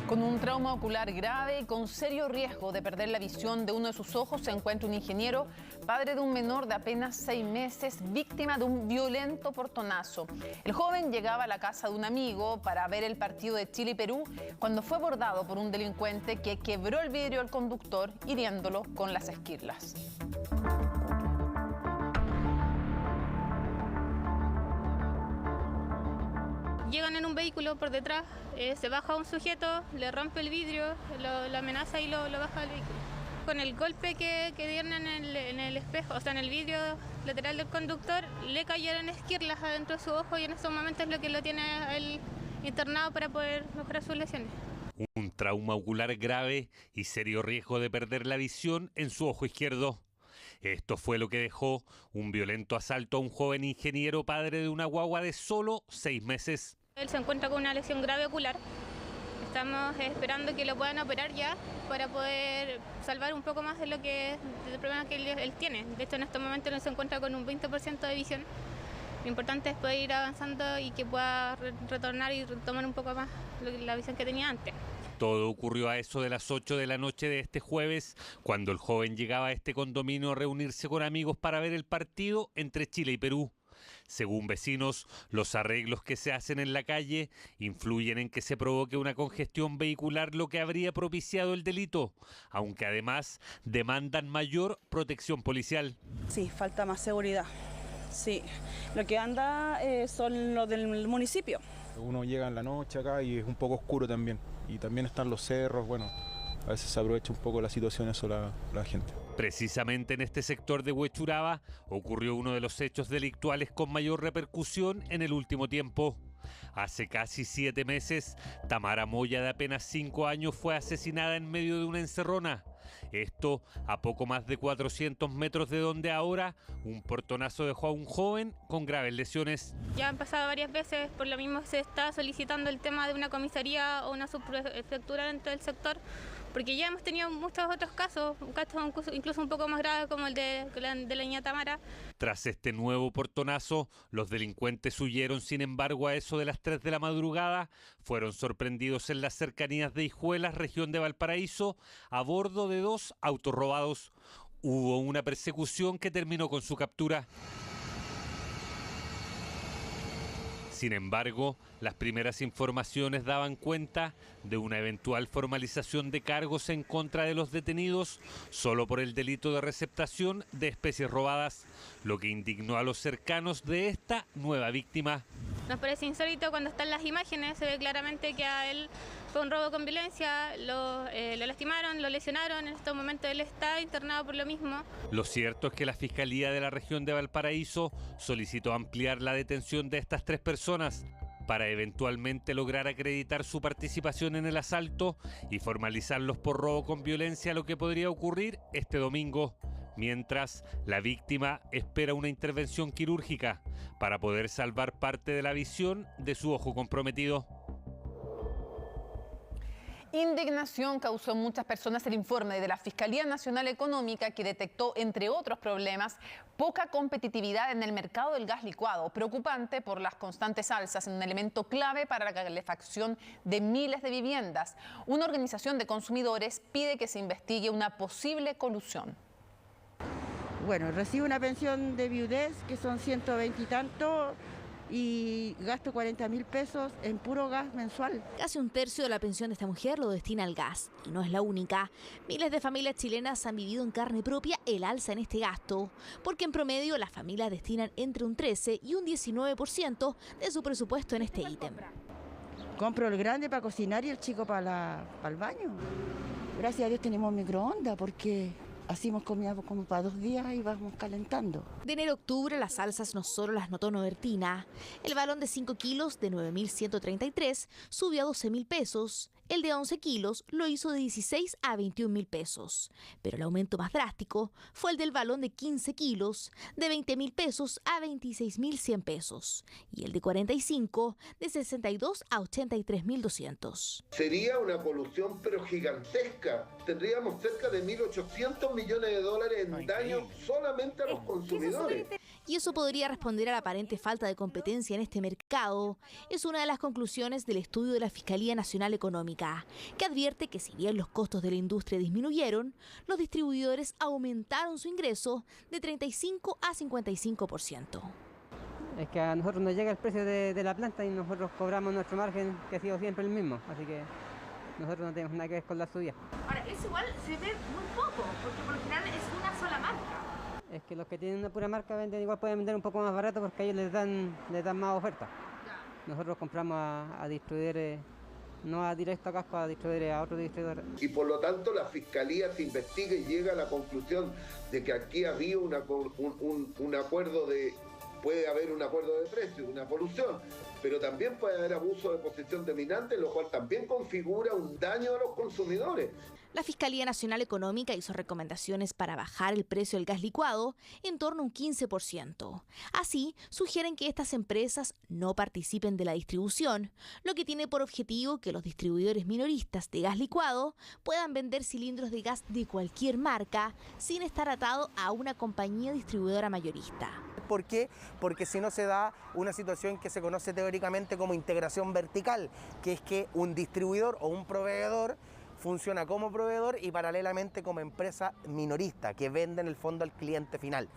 Con un trauma ocular grave y con serio riesgo de perder la visión de uno de sus ojos se encuentra un ingeniero, padre de un menor de apenas 6 meses, víctima de un violento portonazo. El joven llegaba a la casa de un amigo para ver el partido de Chile y Perú cuando fue abordado por un delincuente que quebró el vidrio del conductor, hiriéndolo con las esquirlas. Llegan en un vehículo por detrás, se baja un sujeto, le rompe el vidrio, lo amenaza y lo baja del vehículo. Con el golpe que dieron en el espejo, o sea, en el vidrio lateral del conductor, le cayeron esquirlas adentro de su ojo y en estos momentos es lo que lo tiene él internado para poder mejorar sus lesiones. Un trauma ocular grave y serio riesgo de perder la visión en su ojo izquierdo. Esto fue lo que dejó un violento asalto a un joven ingeniero padre de una guagua de solo 6 meses. Él se encuentra con una lesión grave ocular. Estamos esperando que lo puedan operar ya para poder salvar un poco más de lo que del problema que él tiene. De hecho, en este momento él se encuentra con un 20% de visión. Lo importante es poder ir avanzando y que pueda retornar y retomar un poco más la visión que tenía antes. Todo ocurrió a eso de las 8 de la noche de este jueves, cuando el joven llegaba a este condominio a reunirse con amigos para ver el partido entre Chile y Perú. Según vecinos, los arreglos que se hacen en la calle influyen en que se provoque una congestión vehicular, lo que habría propiciado el delito, aunque además demandan mayor protección policial. Sí, falta más seguridad. Sí, lo que anda son los del municipio. Uno llega en la noche acá y es un poco oscuro también. Y también están los cerros, bueno, a veces se aprovecha un poco la situación eso la gente. Precisamente en este sector de Huechuraba ocurrió uno de los hechos delictuales con mayor repercusión en el último tiempo. Hace casi 7 meses, Tamara Moya, de apenas 5 años, fue asesinada en medio de una encerrona. Esto a poco más de 400 metros de donde ahora un portonazo dejó a un joven con graves lesiones. Ya han pasado varias veces, por lo mismo se está solicitando el tema de una comisaría o una subprefectura dentro del sector, porque ya hemos tenido muchos otros casos incluso un poco más graves como el de la niña Tamara. Tras este nuevo portonazo, los delincuentes huyeron. Sin embargo, a eso de las 3 de la madrugada, fueron sorprendidos en las cercanías de Hijuelas, región de Valparaíso, a bordo de 2 autos robados. Hubo una persecución que terminó con su captura. Sin embargo, las primeras informaciones daban cuenta de una eventual formalización de cargos en contra de los detenidos solo por el delito de receptación de especies robadas, lo que indignó a los cercanos de esta nueva víctima. Nos parece insólito cuando están las imágenes, se ve claramente que a él fue un robo con violencia, lo lastimaron, lo lesionaron, en estos momentos él está internado por lo mismo. Lo cierto es que la Fiscalía de la región de Valparaíso solicitó ampliar la detención de estas 3 personas para eventualmente lograr acreditar su participación en el asalto y formalizarlos por robo con violencia, lo que podría ocurrir este domingo. Mientras, la víctima espera una intervención quirúrgica para poder salvar parte de la visión de su ojo comprometido. Indignación causó en muchas personas el informe de la Fiscalía Nacional Económica, que detectó, entre otros problemas, poca competitividad en el mercado del gas licuado, preocupante por las constantes alzas en un elemento clave para la calefacción de miles de viviendas. Una organización de consumidores pide que se investigue una posible colusión. Bueno, recibo una pensión de viudez que son 120 y tanto y gasto 40.000 pesos en puro gas mensual. Casi un tercio de la pensión de esta mujer lo destina al gas. Y no es la única. Miles de familias chilenas han vivido en carne propia el alza en este gasto, porque en promedio las familias destinan entre un 13 y un 19% de su presupuesto en este ítem. Compro el grande para cocinar y el chico para el baño. Gracias a Dios tenemos microondas porque hacemos comida como para 2 días y vamos calentando. De enero a octubre las alzas no solo las notó Novertina. El balón de 5 kilos de 9.133 subió a 12.000 pesos. El de 11 kilos lo hizo de 16 a 21.000 pesos. Pero el aumento más drástico fue el del balón de 15 kilos de 20.000 pesos a 26.100 pesos. Y el de 45 de 62 a 83.200. Sería una colusión pero gigantesca. Tendríamos cerca de 1.800 millones de dólares en daño solamente a los consumidores. Y eso podría responder a la aparente falta de competencia en este mercado. Es una de las conclusiones del estudio de la Fiscalía Nacional Económica, que advierte que si bien los costos de la industria disminuyeron, los distribuidores aumentaron su ingreso de 35 a 55%. Es que a nosotros nos llega el precio de la planta y nosotros cobramos nuestro margen, que ha sido siempre el mismo, así que nosotros no tenemos nada que ver con la subida. Ahora, eso igual se ve muy poco, porque por lo general es una sola marca. Es que los que tienen una pura marca venden igual, pueden vender un poco más barato porque a ellos les dan más oferta. Nosotros compramos a distribuidores, no a directo a Casco, a distribuidores, a otros distribuidores. Y por lo tanto la Fiscalía se investiga y llega a la conclusión de que aquí había un acuerdo de... Puede haber un acuerdo de precios, una colusión, pero también puede haber abuso de posición dominante, lo cual también configura un daño a los consumidores. La Fiscalía Nacional Económica hizo recomendaciones para bajar el precio del gas licuado en torno a un 15%. Así, sugieren que estas empresas no participen de la distribución, lo que tiene por objetivo que los distribuidores minoristas de gas licuado puedan vender cilindros de gas de cualquier marca sin estar atado a una compañía distribuidora mayorista. ¿Por qué? Porque si no se da una situación que se conoce teóricamente como integración vertical, que es que un distribuidor o un proveedor funciona como proveedor y paralelamente como empresa minorista, que vende en el fondo al cliente final.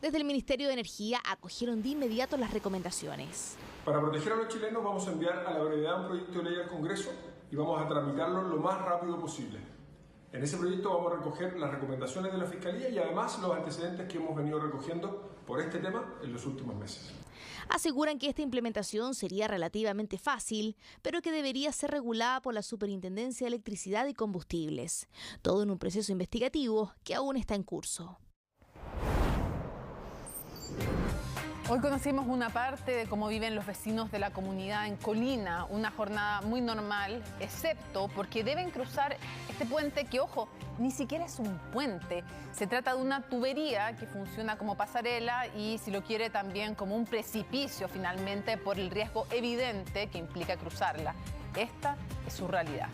Desde el Ministerio de Energía acogieron de inmediato las recomendaciones. Para proteger a los chilenos vamos a enviar a la brevedad un proyecto de ley al Congreso y vamos a tramitarlo lo más rápido posible. En ese proyecto vamos a recoger las recomendaciones de la Fiscalía y además los antecedentes que hemos venido recogiendo por este tema en los últimos meses. Aseguran que esta implementación sería relativamente fácil, pero que debería ser regulada por la Superintendencia de Electricidad y Combustibles. Todo en un proceso investigativo que aún está en curso. Hoy conocimos una parte de cómo viven los vecinos de la comunidad en Colina, una jornada muy normal, excepto porque deben cruzar este puente que, ojo, ni siquiera es un puente. Se trata de una tubería que funciona como pasarela y, si lo quiere, también como un precipicio finalmente por el riesgo evidente que implica cruzarla. Esta es su realidad.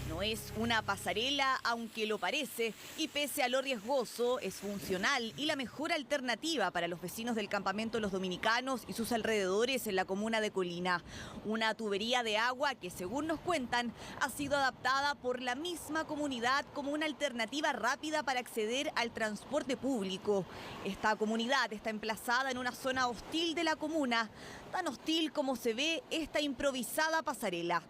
No es una pasarela, aunque lo parece, y pese a lo riesgoso, es funcional y la mejor alternativa para los vecinos del campamento Los Dominicanos y sus alrededores en la comuna de Colina. Una tubería de agua que, según nos cuentan, ha sido adaptada por la misma comunidad como una alternativa rápida para acceder al transporte público. Esta comunidad está emplazada en una zona hostil de la comuna, tan hostil como se ve esta improvisada pasarela.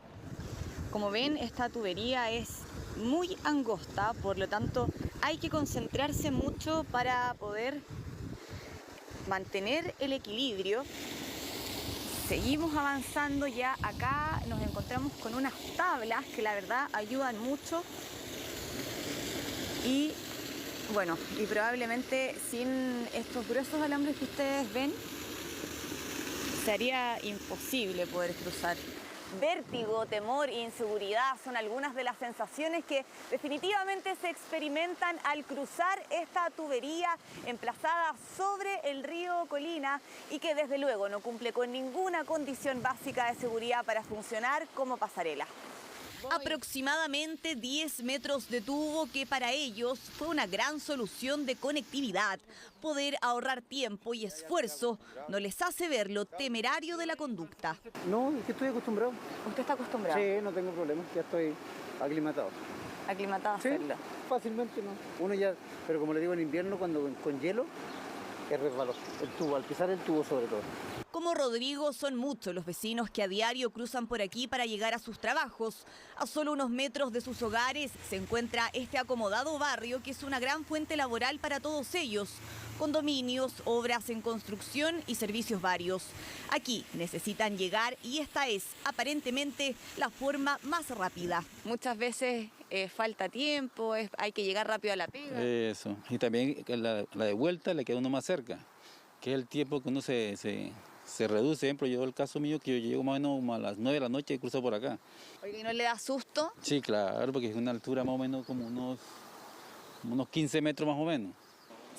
Como ven, esta tubería es muy angosta, por lo tanto hay que concentrarse mucho para poder mantener el equilibrio. Seguimos avanzando, ya acá nos encontramos con unas tablas que la verdad ayudan mucho y bueno, y probablemente sin estos gruesos alambres que ustedes ven sería imposible poder cruzar. Vértigo, temor e inseguridad son algunas de las sensaciones que definitivamente se experimentan al cruzar esta tubería emplazada sobre el río Colina y que desde luego no cumple con ninguna condición básica de seguridad para funcionar como pasarela. Aproximadamente 10 metros de tubo que para ellos fue una gran solución de conectividad. Poder ahorrar tiempo y esfuerzo no les hace ver lo temerario de la conducta. No, es que estoy acostumbrado. ¿Usted está acostumbrado? Sí, no tengo problemas, ya estoy aclimatado. ¿Aclimatado a hacerlo? Fácilmente no. Uno ya, pero como le digo, en invierno cuando con hielo es resbaloso. El tubo, al pisar el tubo sobre todo. Como Rodrigo, son muchos los vecinos que a diario cruzan por aquí para llegar a sus trabajos. A solo unos metros de sus hogares se encuentra este acomodado barrio que es una gran fuente laboral para todos ellos. Condominios, obras en construcción y servicios varios. Aquí necesitan llegar y esta es aparentemente la forma más rápida. Muchas veces falta tiempo, hay que llegar rápido a la pega. Eso, y también la de vuelta le queda uno más cerca, que es el tiempo que uno se reduce. Por ejemplo, yo el caso mío que yo llego más o menos a las 9 de la noche y cruzo por acá. Oye, ¿y no le da susto? Sí, claro, porque es una altura más o menos como unos 15 metros más o menos.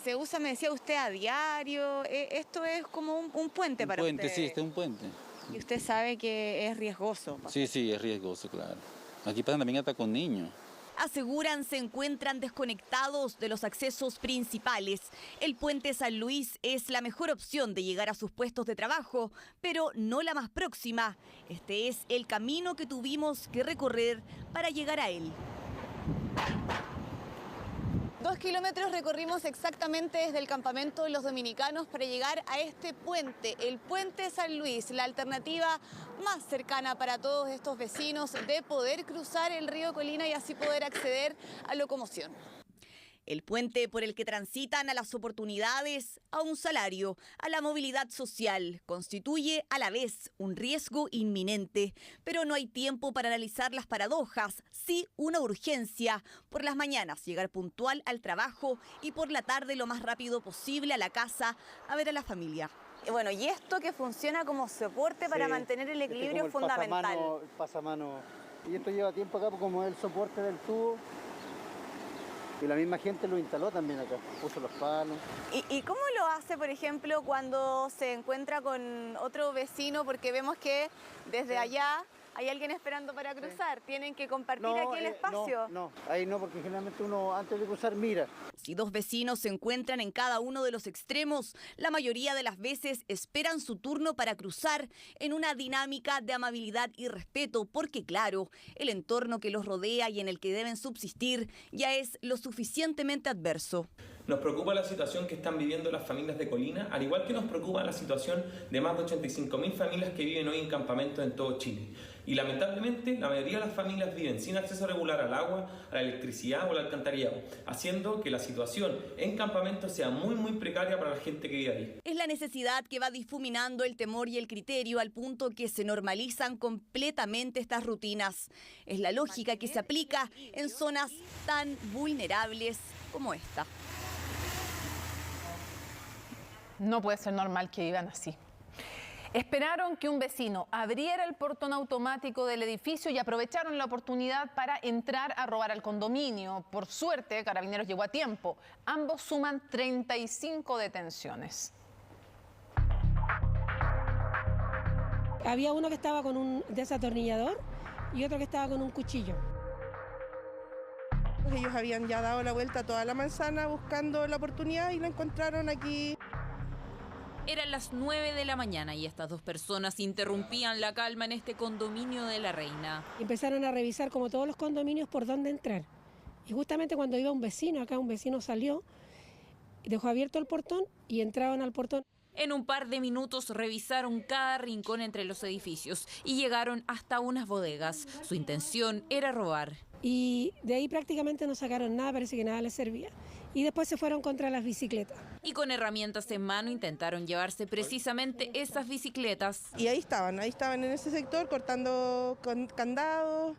Se usa, me decía usted, a diario. Esto es como un puente para usted. Sí, este es un puente. Y usted sabe que es riesgoso. Sí, es riesgoso, claro. Aquí pasan también hasta con niños. Aseguran se encuentran desconectados de los accesos principales. El puente San Luis es la mejor opción de llegar a sus puestos de trabajo, pero no la más próxima. Este es el camino que tuvimos que recorrer para llegar a él. 2 kilómetros recorrimos exactamente desde el campamento de los dominicanos para llegar a este puente, el puente San Luis, la alternativa más cercana para todos estos vecinos de poder cruzar el río Colina y así poder acceder a locomoción. El puente por el que transitan a las oportunidades, a un salario, a la movilidad social, constituye a la vez un riesgo inminente. Pero no hay tiempo para analizar las paradojas, sí una urgencia. Por las mañanas llegar puntual al trabajo y por la tarde lo más rápido posible a la casa a ver a la familia. Bueno, y esto que funciona como soporte para mantener el equilibrio es fundamental. El pasamano. Y esto lleva tiempo acá como el soporte del tubo. Y la misma gente lo instaló también acá, puso los palos. ¿Y cómo lo hace, por ejemplo, cuando se encuentra con otro vecino? Porque vemos que desde allá hay alguien esperando para cruzar. Sí. ¿Tienen que compartir aquí el espacio? No, ahí no, porque generalmente uno antes de cruzar mira. Si dos vecinos se encuentran en cada uno de los extremos, la mayoría de las veces esperan su turno para cruzar en una dinámica de amabilidad y respeto, porque claro, el entorno que los rodea y en el que deben subsistir ya es lo suficientemente adverso. Nos preocupa la situación que están viviendo las familias de Colina, al igual que nos preocupa la situación de más de 85.000 familias que viven hoy en campamentos en todo Chile. Y lamentablemente la mayoría de las familias viven sin acceso regular al agua, a la electricidad o al alcantarillado, haciendo que la situación en campamentos sea muy precaria para la gente que vive ahí. Es la necesidad que va difuminando el temor y el criterio al punto que se normalizan completamente estas rutinas. Es la lógica que se aplica en zonas tan vulnerables como esta. No puede ser normal que vivan así. Esperaron que un vecino abriera el portón automático del edificio y aprovecharon la oportunidad para entrar a robar al condominio. Por suerte, Carabineros llegó a tiempo. Ambos suman 35 detenciones. Había uno que estaba con un desatornillador y otro que estaba con un cuchillo. Ellos habían ya dado la vuelta a toda la manzana buscando la oportunidad y la encontraron aquí. Eran las 9 de la mañana y estas dos personas interrumpían la calma en este condominio de La Reina. Empezaron a revisar, como todos los condominios, por dónde entrar. Y justamente cuando iba un vecino, acá un vecino salió, dejó abierto el portón y entraron al portón. En un par de minutos revisaron cada rincón entre los edificios y llegaron hasta unas bodegas. Su intención era robar. Y de ahí prácticamente no sacaron nada, parece que nada les servía. Y después se fueron contra las bicicletas. Y con herramientas en mano intentaron llevarse precisamente esas bicicletas. Y ahí estaban en ese sector cortando con candados,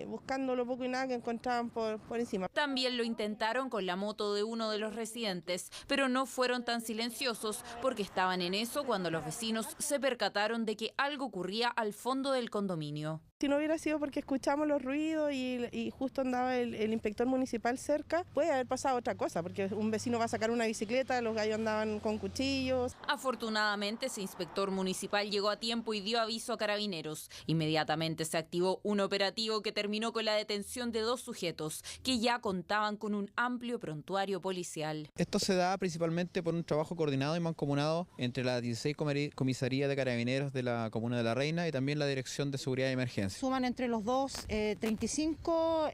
buscando lo poco y nada que encontraban por encima. También lo intentaron con la moto de uno de los residentes, pero no fueron tan silenciosos porque estaban en eso cuando los vecinos se percataron de que algo ocurría al fondo del condominio. Si no hubiera sido porque escuchamos los ruidos y justo andaba el inspector municipal cerca, puede haber pasado otra cosa, porque un vecino va a sacar una bicicleta, los gallos andaban con cuchillos. Afortunadamente, ese inspector municipal llegó a tiempo y dio aviso a Carabineros. Inmediatamente se activó un operativo que terminó con la detención de 2 sujetos que ya contaban con un amplio prontuario policial. Esto se da principalmente por un trabajo coordinado y mancomunado entre la 16 Comisaría de Carabineros de la Comuna de La Reina y también la Dirección de Seguridad y Emergencia. Suman entre los dos 35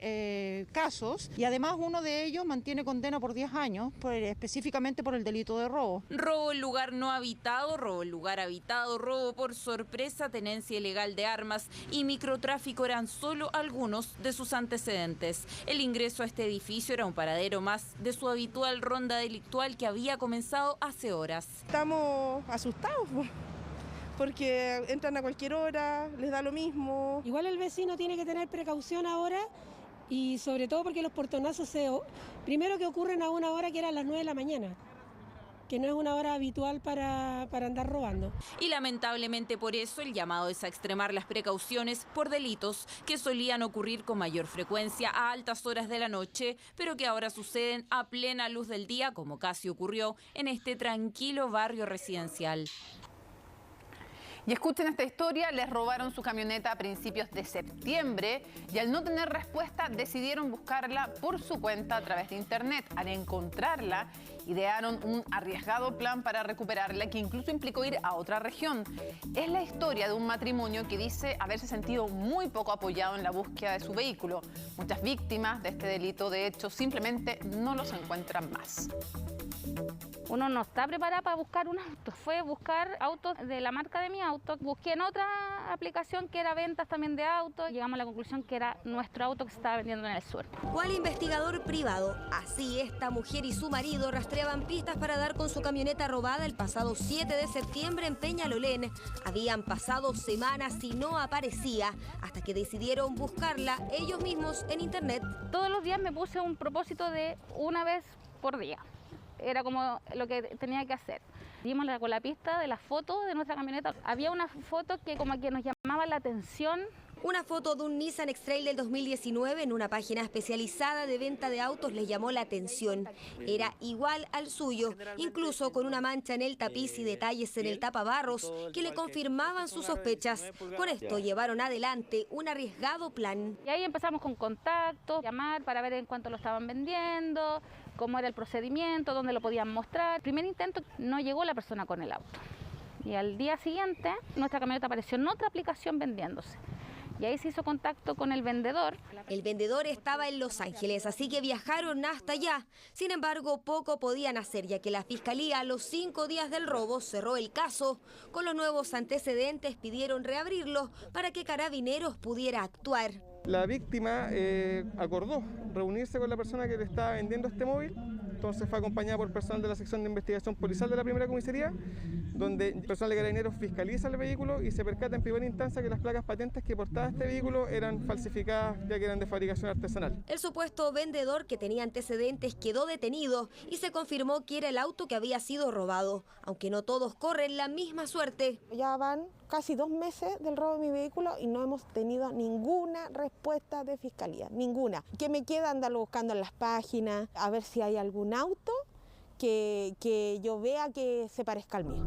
casos y además uno de ellos mantiene condena por 10 años, específicamente por el delito de robo. Robo en lugar no habitado, robo en lugar habitado, robo por sorpresa, tenencia ilegal de armas y microtráfico eran solo algunos de sus antecedentes. El ingreso a este edificio era un paradero más de su habitual ronda delictual que había comenzado hace horas. Estamos asustados, porque entran a cualquier hora, les da lo mismo. Igual el vecino tiene que tener precaución ahora y sobre todo porque los portonazos primero que ocurren a una hora que era a las 9 de la mañana, que no es una hora habitual para andar robando. Y lamentablemente por eso el llamado es a extremar las precauciones por delitos que solían ocurrir con mayor frecuencia a altas horas de la noche, pero que ahora suceden a plena luz del día, como casi ocurrió en este tranquilo barrio residencial. Y escuchen esta historia, les robaron su camioneta a principios de septiembre y al no tener respuesta decidieron buscarla por su cuenta a través de internet. Al encontrarla, idearon un arriesgado plan para recuperarla que incluso implicó ir a otra región. Es la historia de un matrimonio que dice haberse sentido muy poco apoyado en la búsqueda de su vehículo. Muchas víctimas de este delito, de hecho, simplemente no los encuentran más. Uno no está preparado para buscar un auto. Fue buscar autos de la marca de mi auto. Busqué en otra aplicación que era ventas también de autos. Llegamos a la conclusión que era nuestro auto que se estaba vendiendo en el sur. ¿Cuál investigador privado? Así esta mujer y su marido rastreaban pistas para dar con su camioneta robada el pasado 7 de septiembre en Peñalolén. Habían pasado semanas y no aparecía hasta que decidieron buscarla ellos mismos en internet. Todos los días me puse un propósito de una vez por día. Era como lo que tenía que hacer. Dimos con la pista de la foto de nuestra camioneta. Había una foto que como que nos llamaba la atención. Una foto de un Nissan X-Trail del 2019 en una página especializada de venta de autos les llamó la atención. Era igual al suyo, incluso con una mancha en el tapiz y detalles en el tapabarros que le confirmaban sus sospechas. Con esto llevaron adelante un arriesgado plan. Y ahí empezamos con contactos, llamar para ver en cuánto lo estaban vendiendo, cómo era el procedimiento, dónde lo podían mostrar. El primer intento no llegó la persona con el auto. Y al día siguiente nuestra camioneta apareció en otra aplicación vendiéndose. Y ahí se hizo contacto con el vendedor. El vendedor estaba en Los Ángeles, así que viajaron hasta allá. Sin embargo, poco podían hacer, ya que la Fiscalía a los 5 días del robo cerró el caso. Con los nuevos antecedentes pidieron reabrirlo para que Carabineros pudiera actuar. La víctima acordó reunirse con la persona que le estaba vendiendo este móvil. Entonces fue acompañada por personal de la sección de investigación policial de la primera comisaría, donde el personal de Carabineros fiscaliza el vehículo y se percata en primera instancia que las placas patentes que portaba este vehículo eran falsificadas, ya que eran de fabricación artesanal. El supuesto vendedor que tenía antecedentes quedó detenido y se confirmó que era el auto que había sido robado, aunque no todos corren la misma suerte. Ya van casi 2 meses del robo de mi vehículo y no hemos tenido ninguna respuesta de fiscalía, ninguna. ¿Qué me queda? Andarlo buscando en las páginas, a ver si hay algún auto que yo vea que se parezca al mío.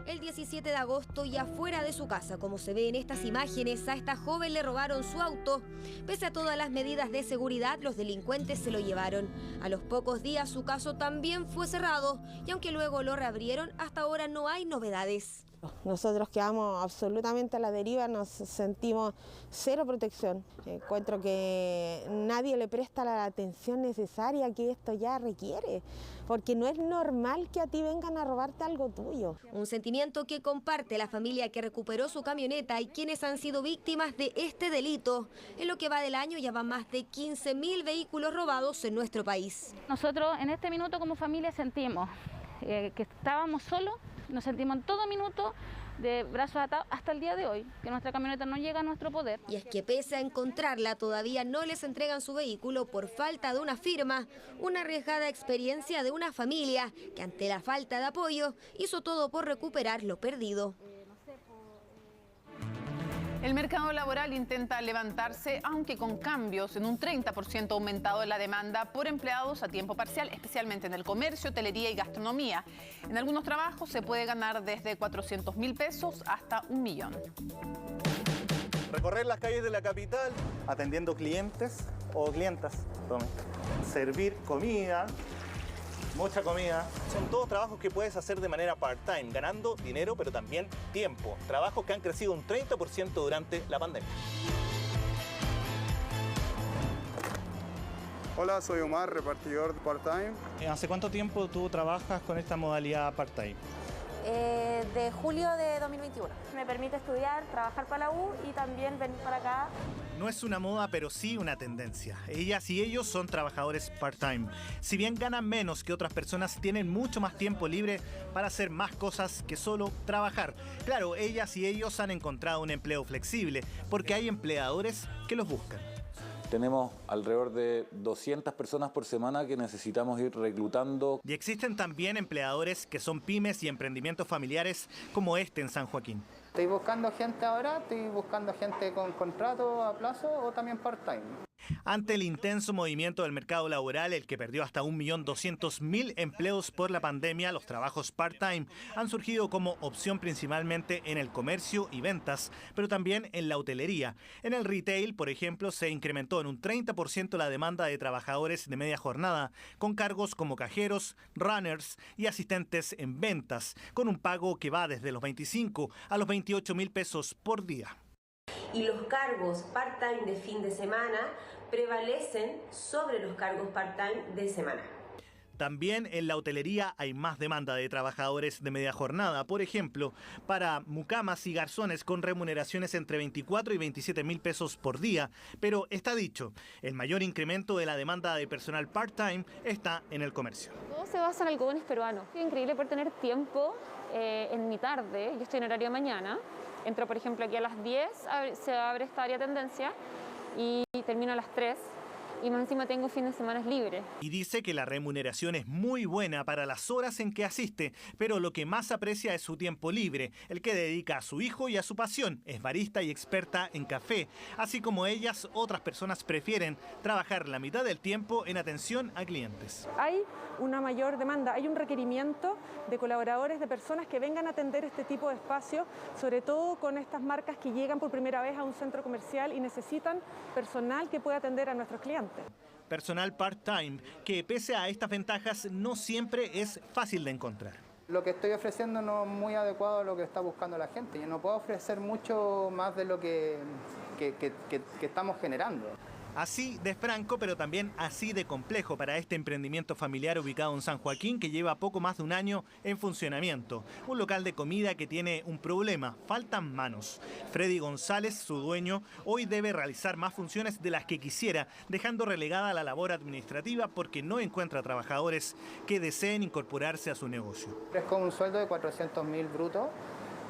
El 17 de agosto y afuera de su casa, como se ve en estas imágenes, a esta joven le robaron su auto. Pese a todas las medidas de seguridad, los delincuentes se lo llevaron. A los pocos días su caso también fue cerrado y aunque luego lo reabrieron, hasta ahora no hay novedades. Nosotros quedamos absolutamente a la deriva, nos sentimos cero protección. Encuentro que nadie le presta la atención necesaria que esto ya requiere, porque no es normal que a ti vengan a robarte algo tuyo. Un sentimiento que comparte la familia que recuperó su camioneta y quienes han sido víctimas de este delito. En lo que va del año ya van más de 15.000 vehículos robados en nuestro país. Nosotros en este minuto como familia sentimos que estábamos solos, Nos sentimos en todo minuto de brazos atados hasta el día de hoy, que nuestra camioneta no llega a nuestro poder. Y es que pese a encontrarla, todavía no les entregan su vehículo por falta de una firma, una arriesgada experiencia de una familia que ante la falta de apoyo hizo todo por recuperar lo perdido. El mercado laboral intenta levantarse, aunque con cambios en un 30% aumentado en la demanda por empleados a tiempo parcial, especialmente en el comercio, hotelería y gastronomía. En algunos trabajos se puede ganar desde 400.000 pesos hasta 1 millón. Recorrer las calles de la capital, atendiendo clientes o clientas, servir comida, mucha comida. Son todos trabajos que puedes hacer de manera part-time, ganando dinero, pero también tiempo. Trabajos que han crecido un 30% durante la pandemia. Hola, soy Omar, repartidor part-time. ¿Hace cuánto tiempo tú trabajas con esta modalidad part-time? De julio de 2021. Me permite estudiar, trabajar para la U y también venir para acá. No es una moda, pero sí una tendencia. Ellas y ellos son trabajadores part-time. Si bien ganan menos que otras personas, tienen mucho más tiempo libre para hacer más cosas que solo trabajar. Claro, ellas y ellos han encontrado un empleo flexible, porque hay empleadores que los buscan. Tenemos alrededor de 200 personas por semana que necesitamos ir reclutando. Y existen también empleadores que son pymes y emprendimientos familiares como este en San Joaquín. Estoy buscando gente ahora, estoy buscando gente con contrato a plazo o también part-time. Ante el intenso movimiento del mercado laboral, el que perdió hasta 1.200.000 empleos por la pandemia, los trabajos part-time han surgido como opción principalmente en el comercio y ventas, pero también en la hotelería. En el retail, por ejemplo, se incrementó en un 30% la demanda de trabajadores de media jornada, con cargos como cajeros, runners y asistentes en ventas, con un pago que va desde los 25 a los 28.000 pesos por día. Y los cargos part-time de fin de semana prevalecen sobre los cargos part-time de semana. También en la hotelería hay más demanda de trabajadores de media jornada, por ejemplo, para mucamas y garzones con remuneraciones entre 24 y 27.000 pesos por día. Pero está dicho, el mayor incremento de la demanda de personal part-time está en el comercio. Todo se basa en algodones peruanos. Es increíble por tener tiempo en mi tarde, yo estoy en horario de mañana, entro por ejemplo aquí a las 10, se abre esta área tendencia y termino a las 3. Y más encima tengo fines de semana libres. Y dice que la remuneración es muy buena para las horas en que asiste, pero lo que más aprecia es su tiempo libre, el que dedica a su hijo y a su pasión. Es barista y experta en café. Así como ellas, otras personas prefieren trabajar la mitad del tiempo en atención a clientes. Hay una mayor demanda, hay un requerimiento de colaboradores, de personas que vengan a atender este tipo de espacios, sobre todo con estas marcas que llegan por primera vez a un centro comercial y necesitan personal que pueda atender a nuestros clientes. Personal part-time, que pese a estas ventajas no siempre es fácil de encontrar. Lo que estoy ofreciendo no es muy adecuado a lo que está buscando la gente. Yo no puedo ofrecer mucho más de lo que estamos generando. Así de franco, pero también así de complejo para este emprendimiento familiar ubicado en San Joaquín que lleva poco más de un año en funcionamiento. Un local de comida que tiene un problema, faltan manos. Freddy González, su dueño, hoy debe realizar más funciones de las que quisiera, dejando relegada la labor administrativa porque no encuentra trabajadores que deseen incorporarse a su negocio. Es con un sueldo de 400.000 brutos,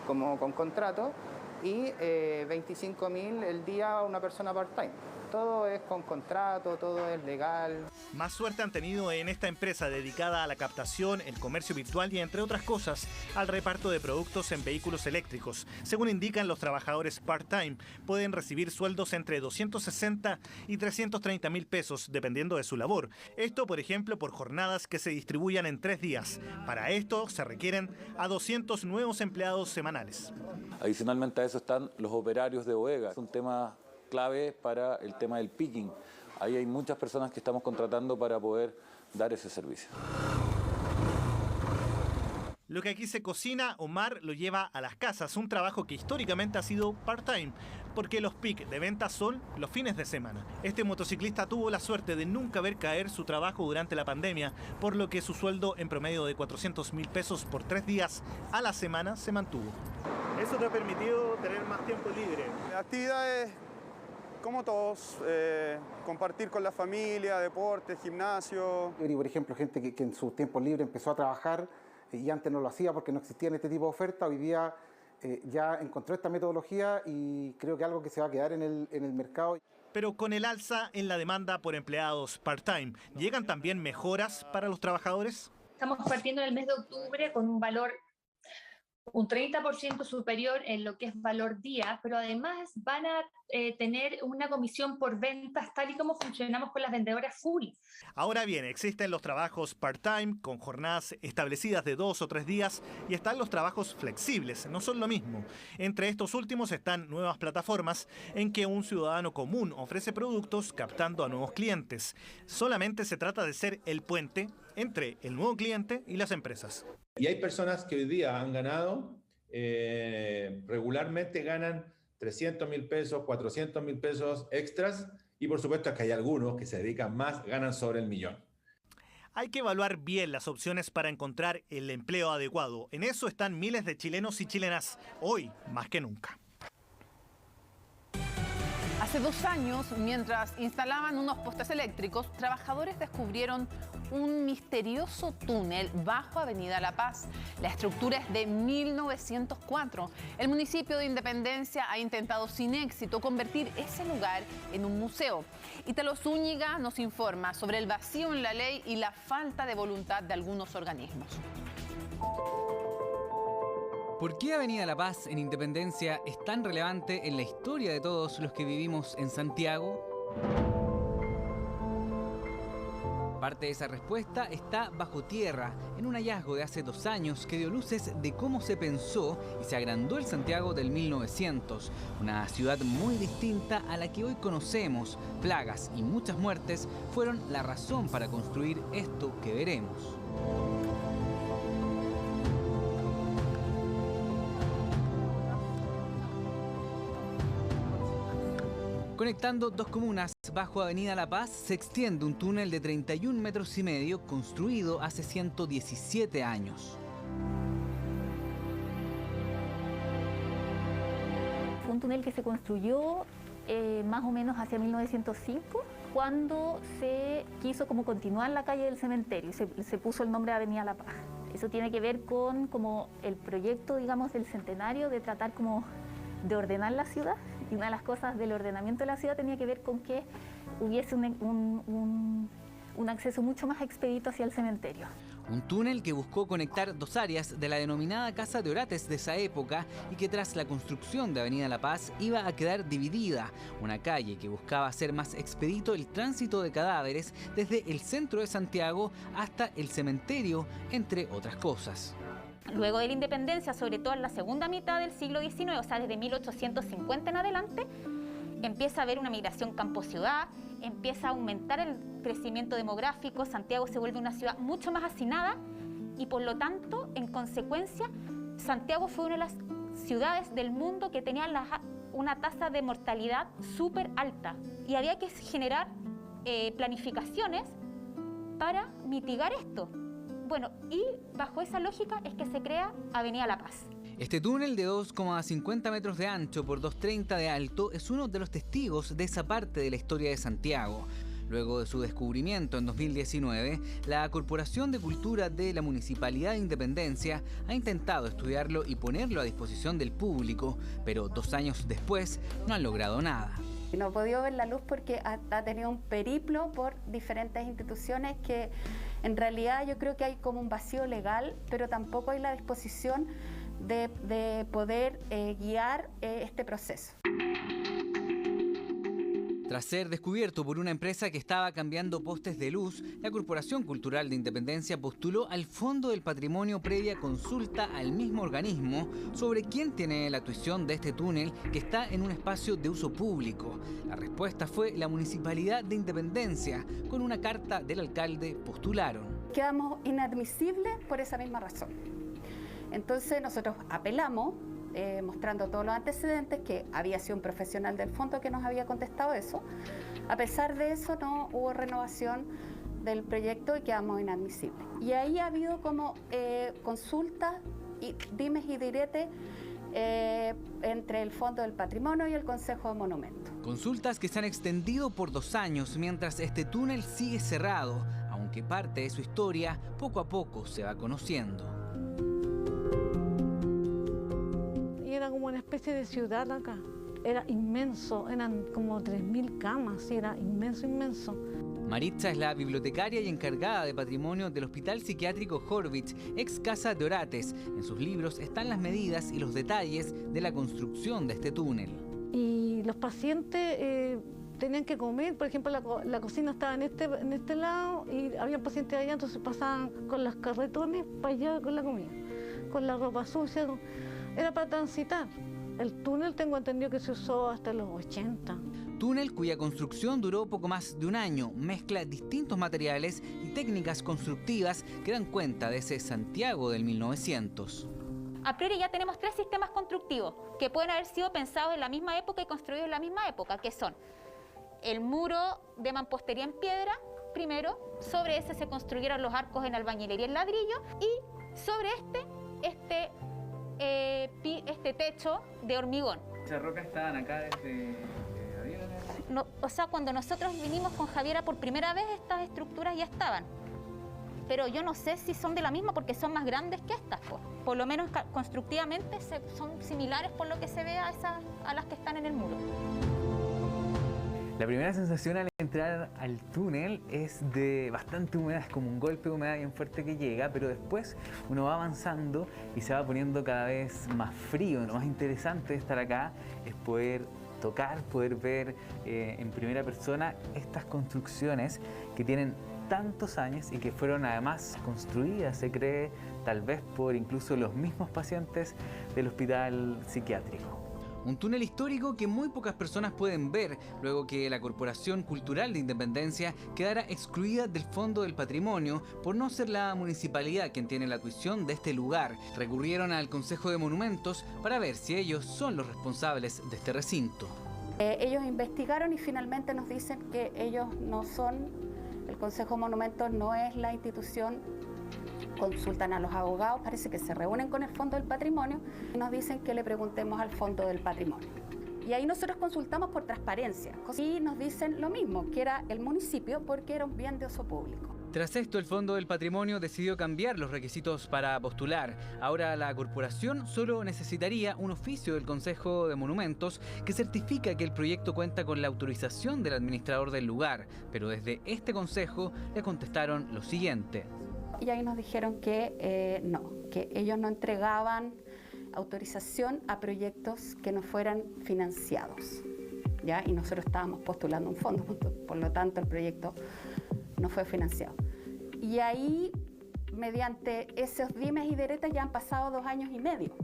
como con contrato, y 25.000 el día a una persona part-time. Todo es con contrato, todo es legal. Más suerte han tenido en esta empresa dedicada a la captación, el comercio virtual y, entre otras cosas, al reparto de productos en vehículos eléctricos. Según indican los trabajadores part-time, pueden recibir sueldos entre 260 y 330.000 pesos, dependiendo de su labor. Esto, por ejemplo, por jornadas que se distribuyan en 3 días. Para esto se requieren a 200 nuevos empleados semanales. Adicionalmente a eso están los operarios de bodega. Es un tema clave para el tema del picking. Ahí hay muchas personas que estamos contratando para poder dar ese servicio. Lo que aquí se cocina, Omar lo lleva a las casas, un trabajo que históricamente ha sido part-time, porque los pics de ventas son los fines de semana. Este motociclista tuvo la suerte de nunca ver caer su trabajo durante la pandemia, por lo que su sueldo en promedio de 400.000 pesos por 3 días a la semana se mantuvo. Eso te ha permitido tener más tiempo libre. Actividades como todos, compartir con la familia, deporte, gimnasio. Y por ejemplo, gente que en su tiempo libre empezó a trabajar y antes no lo hacía porque no existían este tipo de ofertas. Hoy día ya encontró esta metodología y creo que es algo que se va a quedar en el mercado. Pero con el alza en la demanda por empleados part-time, ¿llegan también mejoras para los trabajadores? Estamos partiendo en el mes de octubre con un valor un 30% superior en lo que es valor día, pero además van a tener una comisión por ventas tal y como funcionamos con las vendedoras full. Ahora bien, existen los trabajos part-time con jornadas establecidas de 2 o 3 días y están los trabajos flexibles, no son lo mismo. Entre estos últimos están nuevas plataformas en que un ciudadano común ofrece productos captando a nuevos clientes. Solamente se trata de ser el puente entre el nuevo cliente y las empresas. Y hay personas que hoy día han ganado, regularmente ganan 300.000 pesos, 400.000 pesos extras, y por supuesto que hay algunos que se dedican más, ganan sobre el millón. Hay que evaluar bien las opciones para encontrar el empleo adecuado. En eso están miles de chilenos y chilenas, hoy más que nunca. Hace 2 años, mientras instalaban unos postes eléctricos, trabajadores descubrieron un misterioso túnel bajo Avenida La Paz. La estructura es de 1904. El municipio de Independencia ha intentado sin éxito convertir ese lugar en un museo. Italo Zúñiga nos informa sobre el vacío en la ley y la falta de voluntad de algunos organismos. ¿Por qué Avenida La Paz en Independencia es tan relevante en la historia de todos los que vivimos en Santiago? Parte de esa respuesta está bajo tierra, en un hallazgo de hace 2 años que dio luces de cómo se pensó y se agrandó el Santiago del 1900, una ciudad muy distinta a la que hoy conocemos. Plagas y muchas muertes fueron la razón para construir esto que veremos. Conectando 2 comunas bajo Avenida La Paz se extiende un túnel de 31,5 metros construido hace 117 años. Fue un túnel que se construyó más o menos hacia 1905, cuando se quiso como continuar la calle del cementerio y se puso el nombre de Avenida La Paz. Eso tiene que ver con como el proyecto, digamos, del centenario de tratar como de ordenar la ciudad. Y una de las cosas del ordenamiento de la ciudad tenía que ver con que hubiese un acceso mucho más expedito hacia el cementerio. Un túnel que buscó conectar 2 áreas de la denominada Casa de Orates de esa época y que tras la construcción de Avenida La Paz iba a quedar dividida. Una calle que buscaba hacer más expedito el tránsito de cadáveres desde el centro de Santiago hasta el cementerio, entre otras cosas. Luego de la independencia, sobre todo en la segunda mitad del siglo XIX, o sea, desde 1850 en adelante, empieza a haber una migración campo-ciudad, empieza a aumentar el crecimiento demográfico, Santiago se vuelve una ciudad mucho más hacinada y por lo tanto, en consecuencia, Santiago fue una de las ciudades del mundo que tenía una tasa de mortalidad súper alta y había que generar planificaciones para mitigar esto. Bueno, y bajo esa lógica es que se crea Avenida La Paz. Este túnel de 2,50 metros de ancho por 2,30 de alto es uno de los testigos de esa parte de la historia de Santiago. Luego de su descubrimiento en 2019, la Corporación de Cultura de la Municipalidad de Independencia ha intentado estudiarlo y ponerlo a disposición del público, pero 2 años después no han logrado nada. No ha podido ver la luz porque ha tenido un periplo por diferentes instituciones que en realidad yo creo que hay como un vacío legal, pero tampoco hay la disposición de poder guiar este proceso. Tras ser descubierto por una empresa que estaba cambiando postes de luz, la Corporación Cultural de Independencia postuló al Fondo del Patrimonio previa consulta al mismo organismo sobre quién tiene la tuición de este túnel que está en un espacio de uso público. La respuesta fue la Municipalidad de Independencia. Con una carta del alcalde postularon. Quedamos inadmisibles por esa misma razón. Entonces nosotros apelamos, mostrando todos los antecedentes, que había sido un profesional del fondo que nos había contestado eso. A pesar de eso no hubo renovación del proyecto y quedamos inadmisibles. Y ahí ha habido como consultas y dimes y diretes entre el Fondo del Patrimonio y el Consejo de Monumentos. Consultas que se han extendido por 2 años mientras este túnel sigue cerrado, aunque parte de su historia poco a poco se va conociendo. una especie de ciudad acá. Era inmenso, eran como 3.000 camas, era inmenso, inmenso. Maritza es la bibliotecaria y encargada de patrimonio del Hospital Psiquiátrico Horvitz, ex Casa de Orates. En sus libros están las medidas y los detalles de la construcción de este túnel. Y los pacientes tenían que comer, por ejemplo, la cocina estaba en este lado y había pacientes allá, entonces pasaban con los carretones para allá con la comida, con la ropa sucia. Era para transitar. El túnel tengo entendido que se usó hasta los 80. Túnel cuya construcción duró poco más de un año, mezcla distintos materiales y técnicas constructivas que dan cuenta de ese Santiago del 1900. A priori ya tenemos 3 sistemas constructivos que pueden haber sido pensados en la misma época y construidos en la misma época, que son el muro de mampostería en piedra, primero, sobre ese se construyeron los arcos en albañilería en ladrillo y sobre este techo de hormigón. ¿Esas rocas estaban acá desde Javiera? No, o sea, cuando nosotros vinimos con Javiera por primera vez, estas estructuras ya estaban. Pero yo no sé si son de la misma porque son más grandes que estas. Por lo menos constructivamente son similares por lo que se ve a las que están en el muro. La primera sensación al entrar al túnel es de bastante humedad, es como un golpe de humedad bien fuerte que llega, pero después uno va avanzando y se va poniendo cada vez más frío. Lo más interesante de estar acá es poder tocar, poder ver en primera persona estas construcciones que tienen tantos años y que fueron además construidas, se cree, tal vez por incluso los mismos pacientes del hospital psiquiátrico. Un túnel histórico que muy pocas personas pueden ver, luego que la Corporación Cultural de Independencia quedara excluida del Fondo del Patrimonio por no ser la municipalidad quien tiene la tuición de este lugar. Recurrieron al Consejo de Monumentos para ver si ellos son los responsables de este recinto. Ellos investigaron y finalmente nos dicen que ellos no son, el Consejo de Monumentos no es la institución. Consultan a los abogados, parece que se reúnen con el Fondo del Patrimonio y nos dicen que le preguntemos al Fondo del Patrimonio. Y ahí nosotros consultamos por transparencia y nos dicen lo mismo, que era el municipio porque era un bien de uso público. Tras esto, el Fondo del Patrimonio decidió cambiar los requisitos para postular. Ahora la corporación solo necesitaría un oficio del Consejo de Monumentos que certifica que el proyecto cuenta con la autorización del administrador del lugar. Pero desde este consejo le contestaron lo siguiente. Y ahí nos dijeron que no, que ellos no entregaban autorización a proyectos que no fueran financiados, ¿ya? Y nosotros estábamos postulando un fondo, por lo tanto el proyecto no fue financiado. Y ahí, mediante esos dimes y diretes, ya han pasado 2 años y medio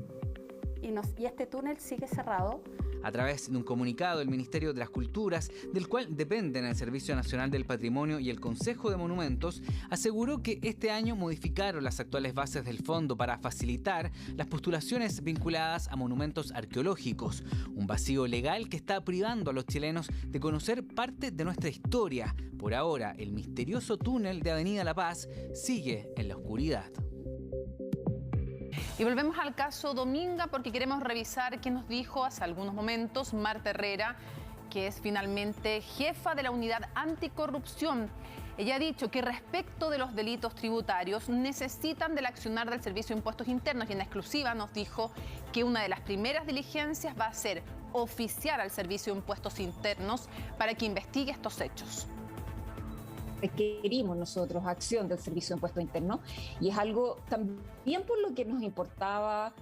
y este túnel sigue cerrado. A través de un comunicado, el Ministerio de las Culturas, del cual dependen el Servicio Nacional del Patrimonio y el Consejo de Monumentos, aseguró que este año modificaron las actuales bases del fondo para facilitar las postulaciones vinculadas a monumentos arqueológicos. Un vacío legal que está privando a los chilenos de conocer parte de nuestra historia. Por ahora, el misterioso túnel de Avenida La Paz sigue en la oscuridad. Y volvemos al caso Dominga porque queremos revisar qué nos dijo hace algunos momentos Marta Herrera, que es finalmente jefa de la unidad anticorrupción. Ella ha dicho que respecto de los delitos tributarios necesitan del accionar del Servicio de Impuestos Internos y en exclusiva nos dijo que una de las primeras diligencias va a ser oficiar al Servicio de Impuestos Internos para que investigue estos hechos. Requerimos nosotros acción del Servicio de Impuestos Internos y es algo también por lo que nos importaba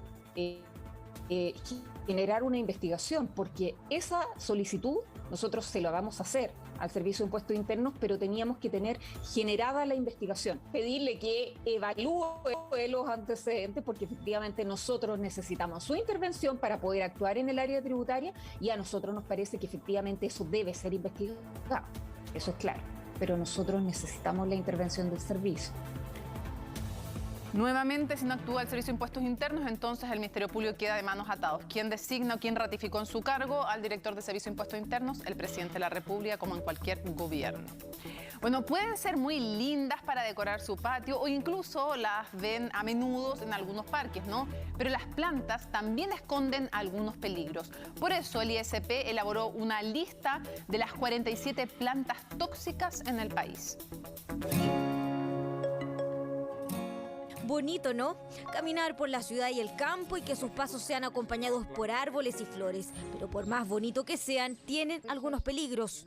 generar una investigación, porque esa solicitud nosotros se la vamos a hacer al Servicio de Impuestos Internos, pero teníamos que tener generada la investigación, pedirle que evalúe los antecedentes, porque efectivamente nosotros necesitamos su intervención para poder actuar en el área tributaria y a nosotros nos parece que efectivamente eso debe ser investigado, eso es claro. Pero nosotros necesitamos la intervención del servicio. Nuevamente, si no actúa el Servicio de Impuestos Internos, entonces el Ministerio Público queda de manos atados. ¿Quién designa o quién ratificó en su cargo al director del Servicio de Impuestos Internos? El presidente de la República, como en cualquier gobierno. Bueno, pueden ser muy lindas para decorar su patio o incluso las ven a menudo en algunos parques, ¿no? Pero las plantas también esconden algunos peligros. Por eso el ISP elaboró una lista de las 47 plantas tóxicas en el país. Bonito, ¿no? Caminar por la ciudad y el campo y que sus pasos sean acompañados por árboles y flores. Pero por más bonito que sean, tienen algunos peligros.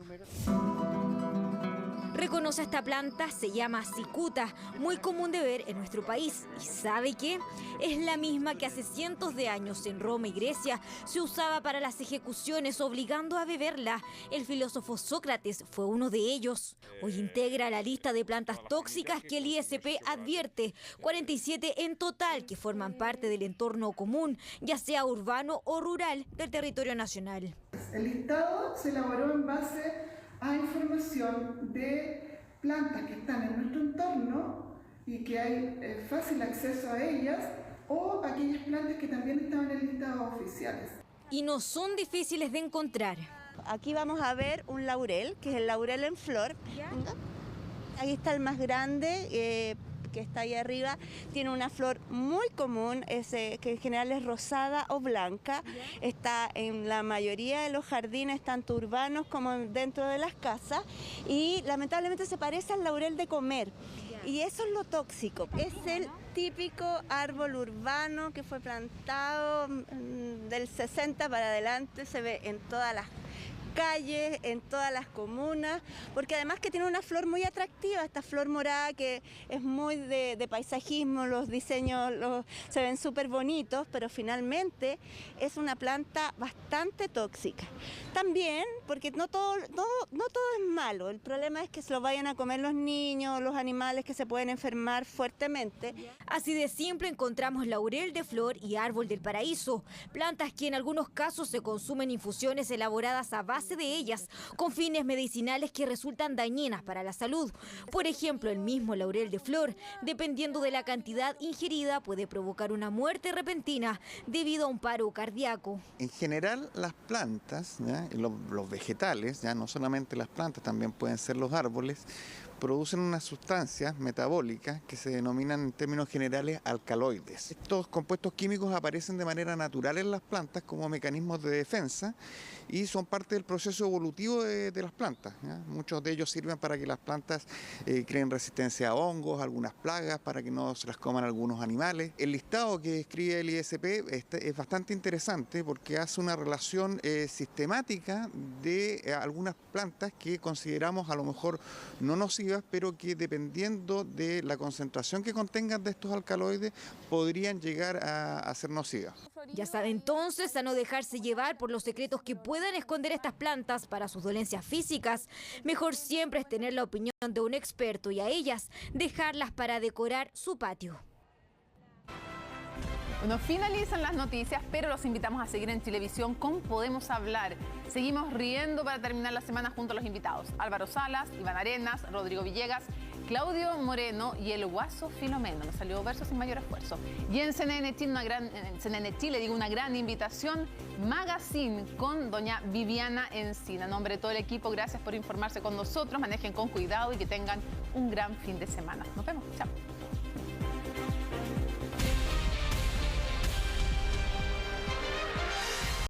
Reconoce esta planta, se llama cicuta, muy común de ver en nuestro país. ¿Y sabe qué? Es la misma que hace cientos de años en Roma y Grecia se usaba para las ejecuciones, obligando a beberla. El filósofo Sócrates fue uno de ellos. Hoy integra la lista de plantas tóxicas que el ISP advierte, 47 en total que forman parte del entorno común, ya sea urbano o rural del territorio nacional. El listado se elaboró en base a información de plantas que están en nuestro entorno y que hay fácil acceso a ellas, o aquellas plantas que también estaban en listados oficiales. Y no son difíciles de encontrar. Aquí vamos a ver un laurel, que es el laurel en flor. Ahí está el más grande, que está ahí arriba, tiene una flor muy común, que en general es rosada o blanca. Está en la mayoría de los jardines, tanto urbanos como dentro de las casas, y lamentablemente se parece al laurel de comer. Y eso es lo tóxico. Es el típico árbol urbano que fue plantado del 60 para adelante, se ve en todas las calles, en todas las comunas, porque además que tiene una flor muy atractiva, esta flor morada que es muy de paisajismo, los diseños se ven súper bonitos, pero finalmente es una planta bastante tóxica. También, porque no todo es malo, el problema es que se lo vayan a comer los niños, los animales que se pueden enfermar fuertemente. Así de simple encontramos laurel de flor y árbol del paraíso, plantas que en algunos casos se consumen infusiones elaboradas a base de ellas, con fines medicinales que resultan dañinas para la salud. Por ejemplo, el mismo laurel de flor, dependiendo de la cantidad ingerida, puede provocar una muerte repentina debido a un paro cardíaco. En general, las plantas, ¿ya? Los vegetales, ya no solamente las plantas, también pueden ser los árboles, producen unas sustancias metabólicas que se denominan en términos generales alcaloides. Estos compuestos químicos aparecen de manera natural en las plantas como mecanismos de defensa y son parte del proceso evolutivo de las plantas, ¿ya? Muchos de ellos sirven para que las plantas creen resistencia a hongos, algunas plagas, para que no se las coman algunos animales. El listado que escribe el ISP es bastante interesante porque hace una relación sistemática de algunas plantas que consideramos a lo mejor no nocivas, pero que dependiendo de la concentración que contengan de estos alcaloides podrían llegar a ser nocivas. Ya sabe entonces a no dejarse llevar por los secretos que puedan esconder estas plantas para sus dolencias físicas. Mejor siempre es tener la opinión de un experto y a ellas dejarlas para decorar su patio. Bueno, finalizan las noticias, pero los invitamos a seguir en Chilevisión con Podemos Hablar. Seguimos riendo para terminar la semana junto a los invitados. Álvaro Salas, Iván Arenas, Rodrigo Villegas, Claudio Moreno y el Guaso Filomeno. Nos salió verso sin mayor esfuerzo. Y en CNN Chile, una gran invitación, Magazine con doña Viviana Encina. En nombre de todo el equipo, gracias por informarse con nosotros. Manejen con cuidado y que tengan un gran fin de semana. Nos vemos. Chao.